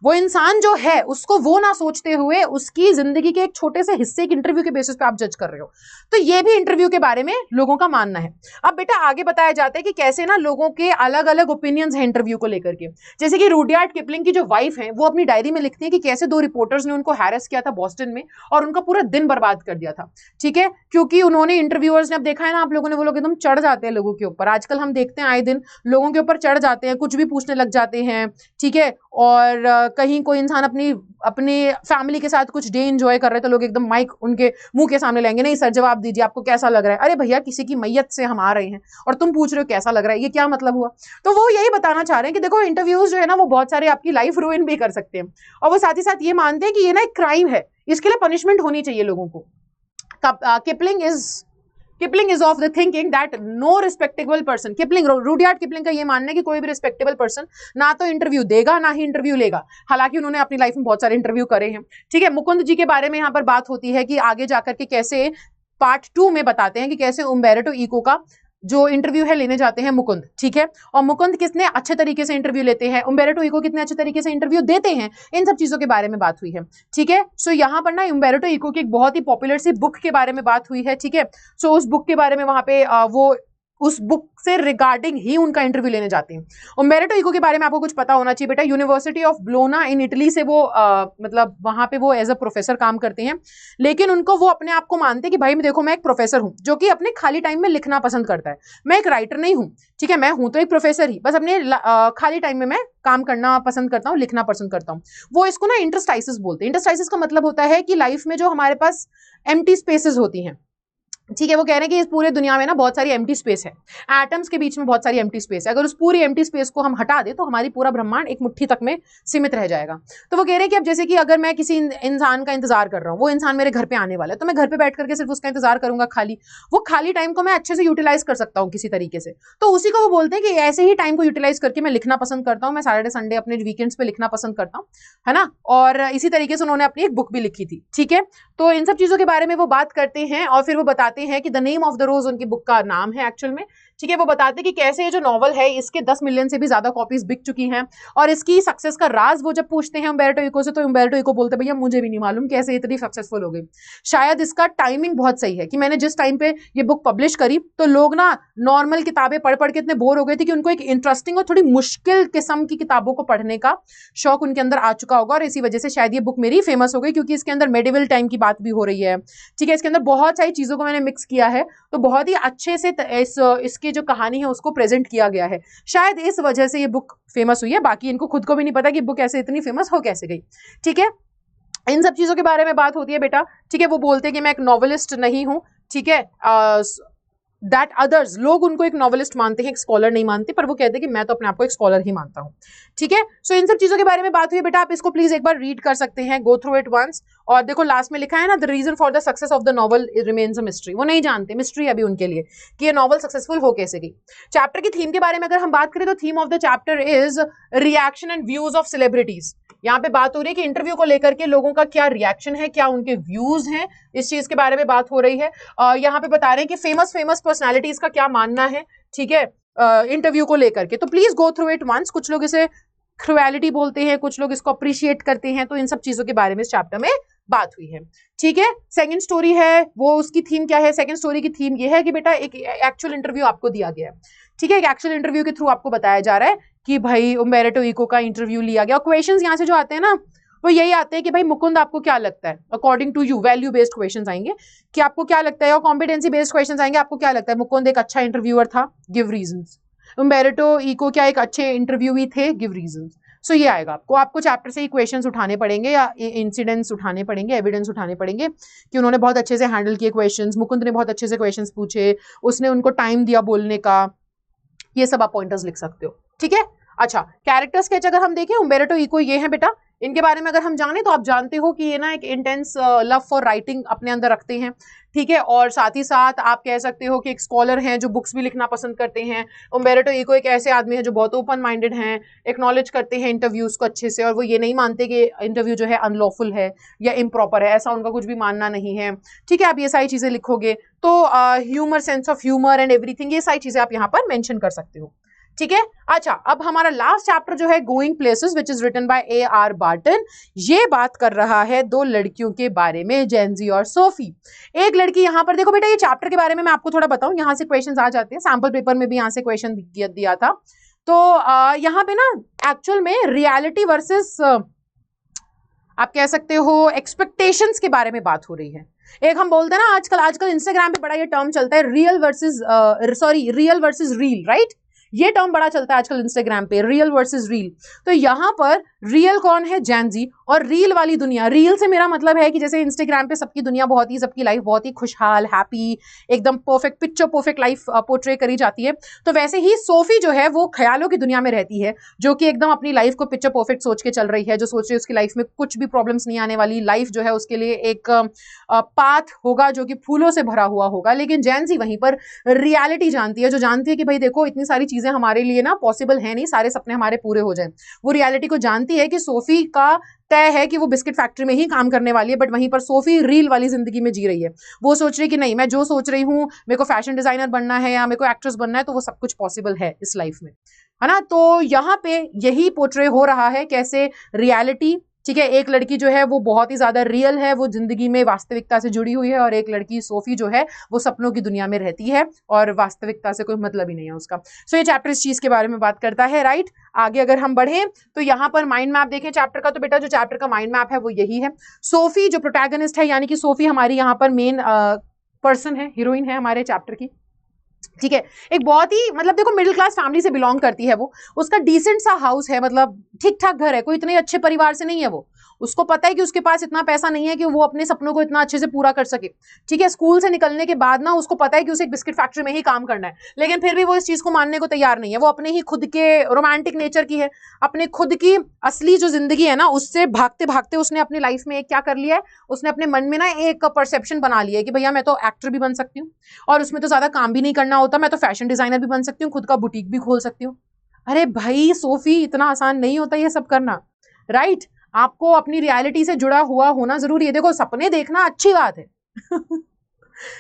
वो इंसान जो है उसको वो ना सोचते हुए उसकी जिंदगी के एक छोटे से हिस्से के इंटरव्यू के बेसिस पे आप जज कर रहे हो। तो ये भी इंटरव्यू के बारे में लोगों का मानना है। अब बेटा आगे बताया जाता है कि कैसे ना लोगों के अलग अलग ओपिनियंस हैं इंटरव्यू को लेकर के। जैसे कि रुडयार्ड किपलिंग की जो वाइफ है वो अपनी डायरी में लिखती है कि कैसे 2 रिपोर्टर्स ने उनको हैरेस किया था बॉस्टन में और उनका पूरा दिन बर्बाद कर दिया था। ठीक है, क्योंकि उन्होंने, इंटरव्यूअर्स ने, अब देखा है ना आप लोगों ने, वो लोग एकदम चढ़ जाते हैं लोगों के ऊपर। आजकल हम देखते हैं आए दिन लोगों के ऊपर चढ़ जाते हैं, कुछ भी पूछने लग जाते हैं। ठीक है, और कहीं कोई इंसान अपनी फैमिली के साथ कुछ डे एंजॉय कर रहे तो लोग एकदम माइक उनके मुंह के सामने लाएंगे, नहीं सर जवाब दीजिए, आपको कैसा लग रहा है। अरे भैया, किसी की मैयत से हम आ रहे हैं और तुम पूछ रहे हो कैसा लग रहा है, ये क्या मतलब हुआ। तो वो यही बताना चाह रहे हैं कि देखो, इंटरव्यूज जो है ना वो बहुत सारे आपकी लाइफ रूइन भी कर सकते हैं। और वो साथ ही साथ ये मानते हैं कि ये ना एक क्राइम है, इसके लिए पनिशमेंट होनी चाहिए लोगों को। Kipling is of the thinking that no respectable person, Rudyard Kipling का ये मानना है कि कोई भी रिस्पेक्टेबल पर्सन ना तो इंटरव्यू देगा ना ही इंटरव्यू लेगा। हालांकि उन्होंने अपनी लाइफ में बहुत सारे इंटरव्यू करे हैं। ठीक है, मुकुंद जी के बारे में यहाँ पर बात होती है कि आगे जाकर के कैसे पार्ट 2 में बताते हैं कि कैसे उम्बेर्टो इको का जो इंटरव्यू है लेने जाते हैं मुकुंद। ठीक है, और मुकुंद कितने अच्छे तरीके से इंटरव्यू लेते हैं, उम्बेर्टो इको कितने अच्छे तरीके से इंटरव्यू देते हैं, इन सब चीजों के बारे में बात हुई है। ठीक है, सो यहाँ पर ना उम्बेर्टो इको की एक बहुत ही पॉपुलर सी बुक के बारे में बात हुई है। ठीक है, सो उस बुक के बारे में वहां पे वो उस बुक से रिगार्डिंग ही उनका इंटरव्यू लेने जाते हैं। उम्बेर्टो इको के बारे में आपको कुछ पता होना चाहिए बेटा। यूनिवर्सिटी ऑफ ब्लोना इन इटली से वो मतलब वहां पे वो एज अ प्रोफेसर काम करते हैं, लेकिन उनको वो अपने आप को मानते हैं कि भाई देखो मैं एक प्रोफेसर हूं जो कि अपने खाली टाइम में लिखना पसंद करता है। मैं एक राइटर नहीं हूं, ठीक है, मैं हूं तो एक प्रोफेसर ही, बस अपने खाली टाइम में मैं काम करना पसंद करता हूँ, लिखना पसंद करता हूँ। वो इसको ना इंटरस्टाइसिस बोलते हैं। इंटरस्टाइसिस का मतलब होता है कि लाइफ में जो हमारे पास एम्प्टी स्पेसेस होती हैं, ठीक है, वो कह रहे हैं कि इस पूरे दुनिया में ना बहुत सारी एम्प्टी स्पेस है, एटम्स के बीच में बहुत सारी एम्प्टी स्पेस है। अगर उस पूरी एम्प्टी स्पेस को हम हटा दें तो हमारी पूरा ब्रह्मांड एक मुट्ठी तक में सीमित रह जाएगा। तो वो कह रहे हैं कि अब जैसे कि अगर मैं किसी इंसान का इंतजार कर रहा हूँ, वो इंसान मेरे घर पे आने वाला है, तो मैं घर पे बैठ करके सिर्फ उसका इंतजार करूंगा खाली, वो खाली टाइम को मैं अच्छे से यूटिलाइज कर सकता हूँ किसी तरीके से। तो उसी को वो बोलते हैं कि ऐसे ही टाइम को यूटिलाइज करके मैं लिखना पसंद करता हूँ, मैं सैटरडे संडे अपने वीकेंड्स पे लिखना पसंद करता हूँ, है ना। और इसी तरीके से उन्होंने अपनी एक बुक भी लिखी थी, ठीक है। तो इन सब चीजों के बारे में वो बात करते हैं और फिर वो बताते हैं कि द नेम ऑफ द रोज उनकी बुक का नाम है एक्चुअल में, ठीक है। वो बताते हैं कि कैसे ये जो नॉवल है इसके 10 मिलियन से भी ज्यादा कॉपीज बिक चुकी हैं, और इसकी सक्सेस का राज वो जब पूछते हैं उम्बेर्टो इको से, तो उम्बेर्टो इको बोलते हैं भैया मुझे भी नहीं मालूम कैसे इतनी सक्सेसफुल हो गई। शायद इसका टाइमिंग बहुत सही है कि मैंने जिस टाइम पे ये बुक पब्लिश करी तो लोग ना नॉर्मल किताबें पढ़ पढ़ के इतने बोर हो गए थे कि उनको एक इंटरेस्टिंग और थोड़ी मुश्किल किस्म की किताबों को पढ़ने का शौक उनके अंदर आ चुका होगा, और इसी वजह से शायद ये बुक मेरी फेमस हो गई, क्योंकि इसके अंदर मेडिवल टाइम की बात भी हो रही है, ठीक है। इसके अंदर बहुत सारी चीजों को मैंने मिक्स किया है, तो बहुत ही अच्छे से इसकी जो कहानी है उसको प्रेजेंट किया गया है। शायद इस वजह से ये बुक फेमस हुई है, बाकी इनको खुद को भी नहीं पता कि बुक ऐसे इतनी फेमस हो कैसे गई, ठीक है। इन सब चीजों के बारे में बात होती है बेटा, ठीक है। वो बोलते हैं कि मैं एक नॉवेलिस्ट नहीं हूं, ठीक है, दैट अदर्स, लोग उनको एक नॉवेलिस्ट मानते हैं, एक स्कॉलर नहीं मानते, पर वो कहते हैं कि मैं तो अपने आप को एक स्कॉलर ही मानता हूं, ठीक है। सो इन सब चीजों के बारे में बात हुई बेटा, आप इसको प्लीज एक बार रीड कर सकते हैं, गो थ्रू इट वंस। और देखो लास्ट में लिखा है ना, the reason for the success of the novel remains a mystery, वो नहीं जानते, मिस्ट्री अभी उनके लिए कि ये नॉवल सक्सेसफुल हो कैसे गई। चैप्टर की थीम के बारे में अगर हम बात करें तो theme of the chapter is reaction and views of celebrities. यहाँ पे बात हो रही है कि इंटरव्यू को लेकर के लोगों का क्या रिएक्शन है, क्या उनके व्यूज हैं, इस चीज के बारे में बात हो रही है। यहाँ पे बता रहे हैं कि फेमस पर्सनालिटीज का क्या मानना है, ठीक है, इंटरव्यू को लेकर के। तो please go through it once. कुछ लोग इसे क्रुएलिटी बोलते हैं, कुछ लोग इसको अप्रिशिएट करते हैं, तो इन सब चीजों के बारे में इस चैप्टर में बात हुई है, ठीक है। सेकंड स्टोरी है, वो उसकी थीम क्या है, सेकंड स्टोरी की थीम ये है कि बेटा एक एक्चुअल इंटरव्यू आपको दिया गया है, ठीक है। एक एक्चुअल इंटरव्यू के थ्रू आपको बताया जा रहा है कि भाई उम्बेर्टो इको का इंटरव्यू लिया गया, और क्वेश्चंस यहाँ से जो आते हैं ना वो यही आते हैं कि भाई मुकुंद आपको क्या लगता है, according to you value based questions आएंगे कि आपको क्या लगता है, और कॉम्पिटेंसी बेस्ड क्वेश्चंस आएंगे, आपको क्या लगता है मुकुंद एक अच्छा इंटरव्यूअर था, गिव रीजंस। उम्बेर्टो इको क्या एक अच्छे इंटरव्यूई थे, गिव रीजंस। सो ये आएगा आपको चैप्टर से ही क्वेश्चंस उठाने पड़ेंगे, या इंसिडेंट्स उठाने पड़ेंगे, एविडेंस उठाने पड़ेंगे कि उन्होंने बहुत अच्छे से हैंडल किए क्वेश्चंस, मुकुंद ने बहुत अच्छे से क्वेश्चंस पूछे, उसने उनको टाइम दिया बोलने का, ये सब आप पॉइंटर्स लिख सकते हो, ठीक है। अच्छा, कैरेक्टर स्केच अगर हम देखें, उम्बेर्टो इको ये है बेटा, इनके बारे में अगर हम जाने तो आप जानते हो कि ये ना एक इंटेंस लव फॉर राइटिंग अपने अंदर रखते हैं, ठीक है, और साथ ही साथ आप कह सकते हो कि एक स्कॉलर हैं जो बुक्स भी लिखना पसंद करते हैं। उम्बेर्टो इको एक ऐसे आदमी है जो बहुत ओपन माइंडेड हैं, एक्नॉलेज करते हैं इंटरव्यूज को अच्छे से, और वो ये नहीं मानते कि इंटरव्यू जो है अनलॉफुल है या इम्प्रॉपर है, ऐसा उनका कुछ भी मानना नहीं है, ठीक है। आप ये सारी चीजें लिखोगे तो humour, sense of humour and everything, ये सारी चीजें आप यहाँ पर मेंशन कर सकते हो, ठीक है। अच्छा, अब हमारा लास्ट चैप्टर जो है going places, which is written by A.R. Barton, ये बात कर रहा है दो लड़कियों के बारे में, जेंजी और सोफी। एक लड़की, यहाँ पर देखो बेटा, ये चैप्टर के बारे में मैं आपको थोड़ा बताऊं, यहाँ से क्वेश्चंस आ जाते हैं, सैंपल पेपर में भी यहाँ से क्वेश्चन दिया था। तो यहाँ पे ना एक्चुअल में रियलिटी वर्सेस आप कह सकते हो एक्सपेक्टेशंस के बारे में बात हो रही है। एक हम बोलते हैं ना आजकल इंस्टाग्राम पे बड़ा ये टर्म चलता है, रियल वर्सेस रील, राइट। ये टर्म बड़ा चलता है आजकल इंस्टाग्राम पे, रियल वर्सेस रील। तो यहाँ पर रियल कौन है, जेंजी, और रील वाली दुनिया, रील से मेरा मतलब है कि जैसे इंस्टाग्राम पे सबकी दुनिया सबकी लाइफ बहुत ही खुशहाल, हैप्पी, एकदम perfect, picture perfect life portray करी जाती है, तो वैसे ही सोफी जो है वो ख्यालों की दुनिया में रहती है, जो कि एकदम अपनी लाइफ को पिक्चर परफेक्ट सोच के चल रही है, जो सोच रही है उसकी लाइफ में कुछ भी प्रॉब्लम्स नहीं आने वाली, लाइफ जो है उसके लिए एक पाथ होगा जो कि फूलों से भरा हुआ होगा। लेकिन जेंजी वहीं पर रियलिटी जानती है, जो जानती है कि भाई देखो इतनी सारी चीजें हमारे लिए ना पॉसिबल है नहीं, सारे सपने हमारे पूरे हो जाए। वो रियलिटी को जानती है कि सोफी का तय है कि वो बिस्किट फैक्ट्री में ही काम करने वाली है, बट वहीं पर सोफी रील वाली जिंदगी में जी रही है। वो सोच रही है कि नहीं, मैं जो सोच रही हूँ, मेरे को फैशन डिजाइनर बनना है या मेरे को एक्ट्रेस बनना है, तो वो सब कुछ पॉसिबल है इस लाइफ में, है ना। तो यहाँ पे यही पोर्ट्रे हो रहा है, कैसे रियलिटी ठीक है। एक लड़की जो है वो बहुत ही ज्यादा रियल है, वो जिंदगी में वास्तविकता से जुड़ी हुई है, और एक लड़की सोफी जो है वो सपनों की दुनिया में रहती है और वास्तविकता से कोई मतलब ही नहीं है उसका। सो ये चैप्टर इस चीज के बारे में बात करता है, राइट। आगे अगर हम बढ़े तो यहाँ पर माइंड मैप देखें चैप्टर का, तो बेटा जो चैप्टर का माइंड मैप है वो यही है। सोफी जो प्रोटैगनिस्ट है, यानी कि सोफी हमारी यहाँ पर मेन पर्सन है, हीरोइन है हमारे चैप्टर की, ठीक है। एक बहुत ही मतलब देखो मिडिल क्लास फैमिली से बिलोंग करती है वो, उसका डिसेंट सा हाउस है, मतलब ठीक ठाक घर है, कोई इतने अच्छे परिवार से नहीं है वो। उसको पता है कि उसके पास इतना पैसा नहीं है कि वो अपने सपनों को इतना अच्छे से पूरा कर सके, ठीक है। स्कूल से निकलने के बाद ना उसको पता है कि उसे एक बिस्किट फैक्ट्री में ही काम करना है, लेकिन फिर भी वो इस चीज को मानने को तैयार नहीं है। वो अपने ही खुद के रोमांटिक नेचर की है, अपने खुद की असली जो जिंदगी है ना उससे भागते भागते उसने अपनी लाइफ में एक क्या कर लिया है, उसने अपने मन में ना एक परसेप्शन बना लिया है कि भैया मैं तो एक्टर भी बन सकती हूँ, और उसमें तो ज्यादा काम भी नहीं करना होता, मैं तो फैशन डिजाइनर भी बन सकती हूँ, खुद का बुटीक भी खोल सकती हूँ। अरे भाई सोफी, इतना आसान नहीं होता ये सब करना, राइट। आपको अपनी रियलिटी से जुड़ा हुआ होना जरूरी है। देखो सपने देखना अच्छी बात है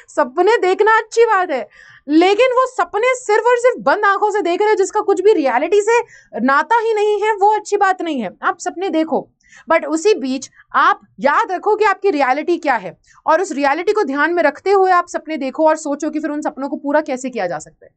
सपने देखना अच्छी बात है, लेकिन वो सपने सिर्फ और सिर्फ बंद आंखों से देख रहे हो जिसका कुछ भी रियलिटी से नाता ही नहीं है, वो अच्छी बात नहीं है। आप सपने देखो, बट उसी बीच आप याद रखो कि आपकी रियलिटी क्या है, और उस रियलिटी को ध्यान में रखते हुए आप सपने देखो और सोचो कि फिर उन सपनों को पूरा कैसे किया जा सकता है।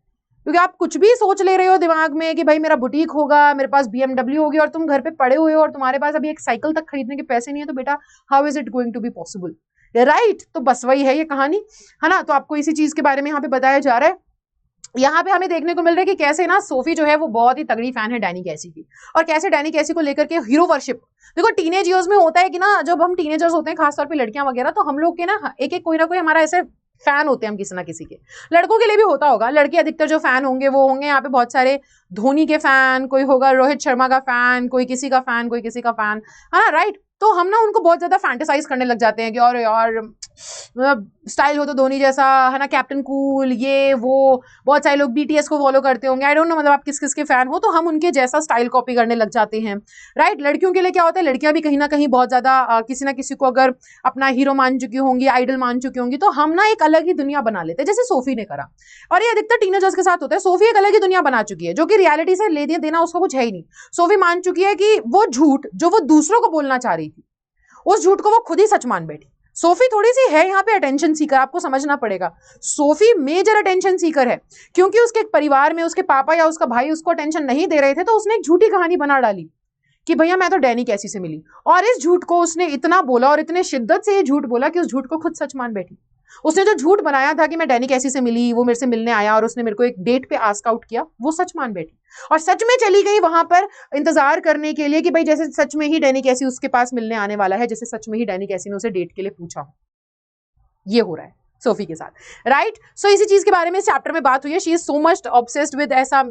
क्योंकि आप कुछ भी सोच ले रहे हो दिमाग में कि भाई मेरा बुटीक होगा, मेरे पास BMW होगी, और तुम घर पे पड़े हुए हो और तुम्हारे पास अभी एक साइकिल तक खरीदने के पैसे नहीं है, तो बेटा how is it going to be possible, right. तो बस वही है ये कहानी, है ना। तो आपको इसी चीज के बारे में यहाँ पे बताया जा रहा है। यहाँ पे हमें देखने को मिल रहा है कि कैसे ना सोफी जो है वो बहुत ही तगड़ी फैन है डैनी कैसी की, और कैसे डैनी कैसी को लेकर के हीरो वर्शिप। देखो टीनेज ईयर्स में होता है कि ना, जब हम टीनेजर्स होते हैं खासतौर पे लड़कियां वगैरह, तो हम लोग के ना एक एक कोई ना कोई हमारा ऐसे फैन होते हैं हम किसी ना किसी के। लड़कों के लिए भी होता होगा, लड़के अधिकतर जो फैन होंगे वो होंगे यहाँ पे बहुत सारे धोनी के फैन, कोई होगा रोहित शर्मा का फैन, कोई किसी का फैन, कोई किसी का फैन, है ना, राइट। तो हम ना उनको बहुत ज्यादा फैंटेसाइज करने लग जाते हैं कि और यार मतलब स्टाइल हो तो धोनी जैसा, है ना, कैप्टन कूल, ये वो। बहुत सारे लोग BTS को फॉलो करते होंगे, आई डोंट नो मतलब आप किस किस के फैन हो, तो हम उनके जैसा स्टाइल कॉपी करने लग जाते हैं, राइट। लड़कियों के लिए क्या होता है, लड़कियां भी कहीं ना कहीं बहुत ज्यादा किसी ना किसी को अगर अपना हीरो मान चुकी होंगी, आइडल मान चुकी होंगी, तो हम ना एक अलग ही दुनिया बना लेते हैं, जैसे सोफी ने करा। और ये अधिकतर टीनेजर्स के साथ होता है। सोफी एक अलग ही दुनिया बना चुकी है, जो कि रियलिटी से ले देना उसको कुछ है ही नहीं। सोफी मान चुकी है कि वो झूठ जो वो दूसरों को बोलना चाह रही थी, उस झूठ को वो खुद ही सच मान बैठी। सोफी थोड़ी सी है यहाँ पे अटेंशन सीकर, आपको समझना पड़ेगा। सोफी मेजर अटेंशन सीकर है, क्योंकि उसके परिवार में उसके पापा या उसका भाई उसको अटेंशन नहीं दे रहे थे, तो उसने एक झूठी कहानी बना डाली कि भैया मैं तो डैनी कैसी से मिली, और इस झूठ को उसने इतना बोला और इतने शिद्दत से ये झूठ बोला कि उस झूठ को खुद सच मान बैठी। उसने जो झूठ बनाया था कि मैं डैनी कैसी से मिली, वो मेरे से मिलने आया और उसने मेरे को एक डेट पे आस्क आउट किया, वो सच मान बैठी, और सच में चली गई वहां पर इंतजार करने के लिए कि भाई जैसे सच में ही डैनी कैसी उसके पास मिलने आने वाला है, जैसे सच में ही डैनी कैसी ने उसे डेट के लिए पूछा हो। ये हो रहा है सोफी के साथ, राइट। सो इसी चीज के बारे में चैप्टर में बात हुई है। She is so much obsessed with ऐसा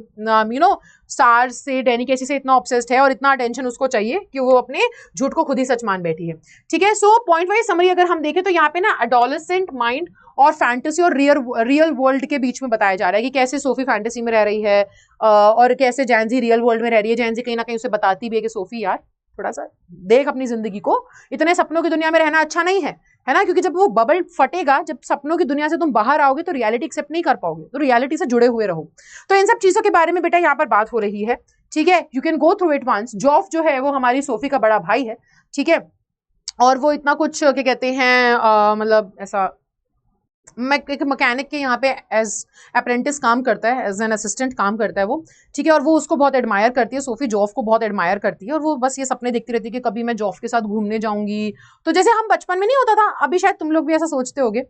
स्टार से, डैनी कैसी से इतना ऑब्सेस्ड है और इतना अटेंशन उसको चाहिए कि वो अपने झूठ को खुद ही सच मान बैठी है, ठीक है। सो पॉइंट वाइज समरी अगर हम देखें तो यहाँ पे ना एडोलेसेंट माइंड और फैंटेसी और रियल वर्ल्ड के बीच में बताया जा रहा है कि कैसे सोफी फैंटेसी में रह रही है और कैसे जैनजी रियल वर्ल्ड में रह रही है। जैनजी कहीं ना कहीं उसे बताती भी है कि सोफी यार थोड़ा सा देख अपनी जिंदगी को, इतने सपनों की दुनिया में रहना अच्छा नहीं है ना, क्योंकि जब वो बबल फटेगा, जब सपनों की दुनिया से तुम बाहर आओगे तो रियलिटी एक्सेप्ट नहीं कर पाओगे, तो रियलिटी से जुड़े हुए रहो। तो इन सब चीजों के बारे में बेटा यहाँ पर बात हो रही है, ठीक है। You can go through it once. जॉफ जो है वो हमारी सोफी का बड़ा भाई है, ठीक है, और वो इतना कुछ क्या कहते हैं मतलब ऐसा एक मैकेनिक के यहाँ पे एज अप्रेंटिस काम करता है, एज एन असिस्टेंट काम करता है वो, ठीक है। और वो उसको बहुत एडमायर करती है, सोफी जॉफ को बहुत एडमायर करती है, और वो बस ये सपने देखती रहती है कि कभी मैं जॉफ के साथ घूमने जाऊंगी। तो जैसे हम बचपन में नहीं होता था, अभी शायद तुम लोग भी ऐसा सोचते होगे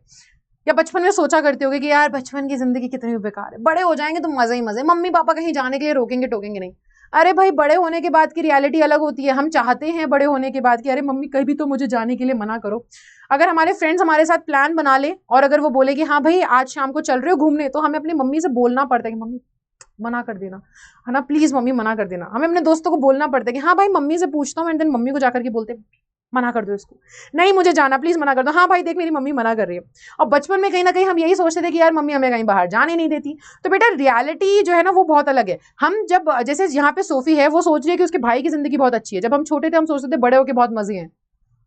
या बचपन में सोचा करते होगे कि यार बचपन की जिंदगी कितनी बेकार है, बड़े हो जाएंगे तो मजे ही मजे, मम्मी पापा कहीं जाने के लिए रोकेंगे टोकेंगे नहीं। अरे भाई बड़े होने के बाद की रियलिटी अलग होती है। हम चाहते हैं बड़े होने के बाद कि अरे मम्मी कहीं भी तो मुझे जाने के लिए मना करो। अगर हमारे फ्रेंड्स हमारे साथ प्लान बना ले और अगर वो बोले कि हाँ भाई आज शाम को चल रहे हो घूमने, तो हमें अपनी मम्मी से बोलना पड़ता है कि मम्मी मना कर देना, है ना, प्लीज मम्मी मना कर देना। हमें अपने दोस्तों को बोलना पड़ता है कि हाँ भाई मम्मी से पूछता हूँ, एंड देन मम्मी को जाकर के बोलते मना कर दो इसको, नहीं मुझे जाना प्लीज मना कर दो, हाँ भाई देख मेरी मम्मी मना कर रही है। और बचपन में कहीं ना कहीं हम यही सोचते थे कि यार मम्मी हमें कहीं बाहर जाने नहीं देती। तो बेटा रियलिटी जो है ना वो बहुत अलग है। हम जब जैसे यहाँ पे सोफी है वो सोच रही है कि उसके भाई की जिंदगी बहुत अच्छी है, जब हम छोटे थे हम सोचते थे बड़े होके बहुत मजे हैं,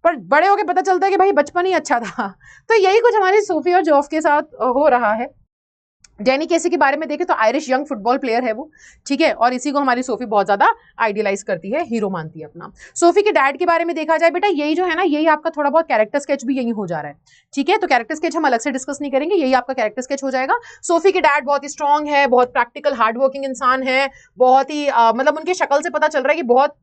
पर बड़े होके पता चलता है कि भाई बचपन ही अच्छा था। तो यही कुछ हमारी सोफी और जॉफ के साथ हो रहा है, डैनी केसी के बारे में देखें तो आयरिश यंग फुटबॉल प्लेयर है वो, ठीक है, और इसी को हमारी सोफी बहुत ज्यादा आइडियलाइज करती है, हीरो मानती है अपना। सोफी के डैड के बारे में देखा जाए बेटा, यही जो है ना, यही आपका थोड़ा बहुत कैरेक्टर स्केच भी यही हो जा रहा है, ठीक है। तो कैरेक्टर स्केच हम अलग से डिस्कस नहीं करेंगे, यही आपका कैरेक्टर स्केच हो जाएगा। सोफी के डैड बहुत ही स्ट्रांग है, बहुत प्रैक्टिकल हार्ड वर्किंग इंसान है, बहुत ही मतलब उनकी शक्ल से पता चल रहा है कि बहुत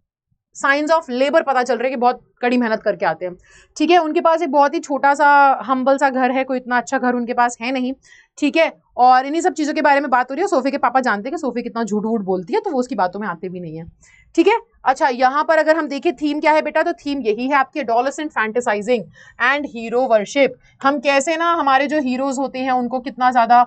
साइंस ऑफ लेबर पता चल रहा है कि बहुत कड़ी मेहनत करके आते हैं, ठीक है। उनके पास एक बहुत ही छोटा सा हम्बल सा घर है, कोई इतना अच्छा घर उनके पास है नहीं, ठीक है। और इन्हीं सब चीजों के बारे में बात हो रही है। सोफी के पापा जानते हैं कि सोफी कितना झूठ वूठ बोलती है, तो वो उसकी बातों में आते भी नहीं है, ठीक है। अच्छा, यहाँ पर अगर हम देखें थीम क्या है बेटा, तो थीम यही है आपकी adolescent fantasising and hero worship. हम कैसे ना हमारे जो हीरोज होते हैं उनको कितना ज्यादा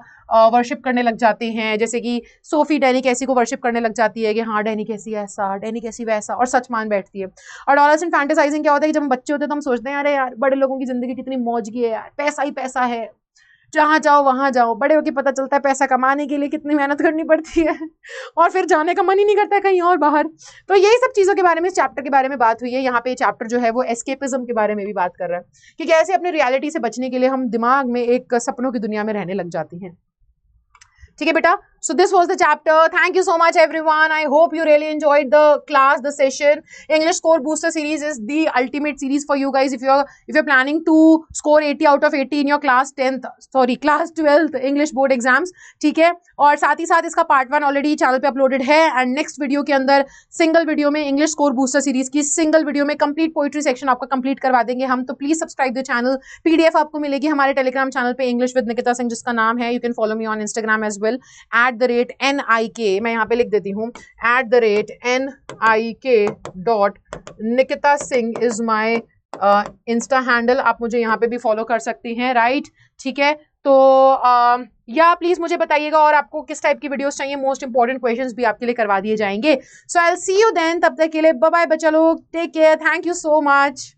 वर्शिप करने लग जाते हैं, जैसे कि सोफी डैनी कैसी को वर्शिप करने लग जाती है कि हाँ डैनी कैसी ऐसा, डैनी कैसी वैसा, और सच मान बैठती है। और एडोलेसेंट फैंटेसाइजिंग क्या होता है कि जब हम बच्चे होते हैं तो हम सोचते हैं अरे यार बड़े लोगों की जिंदगी कितनी मौज की है यार, पैसा ही पैसा है, जहां जाओ वहां जाओ। बड़े होके पता चलता है पैसा कमाने के लिए कितनी मेहनत करनी पड़ती है और फिर जाने का मन ही नहीं करता है कहीं और बाहर। तो यही सब चीजों के बारे में, इस चैप्टर के बारे में बात हुई है। यहाँ पे चैप्टर जो है वो एस्केपिज्म के बारे में भी बात कर रहा है कि कैसे अपने रियलिटी से बचने के लिए हम दिमाग में एक सपनों की दुनिया में रहने लग जाती हैं, ठीक है बेटा। So this was the chapter. Thank you so much everyone. I hope you really enjoyed the class, the session. English Score Booster series is the ultimate series for you guys if you're planning to score 80 out of 80 in your class 12th English board exams, ठीक है। और साथ ही साथ इसका पार्ट 1 ऑलरेडी चैनल पे अपलोडेड है, एंड नेक्स्ट वीडियो के अंदर सिंगल वीडियो में इंग्लिश स्कोर बूस्टर सीरीज की सिंगल वीडियो में कंप्लीट पोइट्री सेक्शन आपका कंप्लीट करवा देंगे हम। तो please subscribe the channel. PDF आपको मिलेगी हमारे टेलीग्राम चैनल पे, इंग्लिश विद निकिता सिंह जिसका नाम है। You can follow me on Instagram as well @NIK, मैं यहाँ पे लिख देती हूँ @NIK.Nikita Singh is my Insta handle. आप मुझे यहाँ पे भी फॉलो कर सकती हैं, राइट, ठीक है। तो या प्लीज मुझे बताइएगा और आपको किस टाइप की वीडियोस चाहिए, मोस्ट इंपॉर्टेंट क्वेश्चंस भी आपके लिए करवा दिए जाएंगे। So I will see you then, तब तक के लिए बाय बाय बच्चा लोग, take care, thank you so much.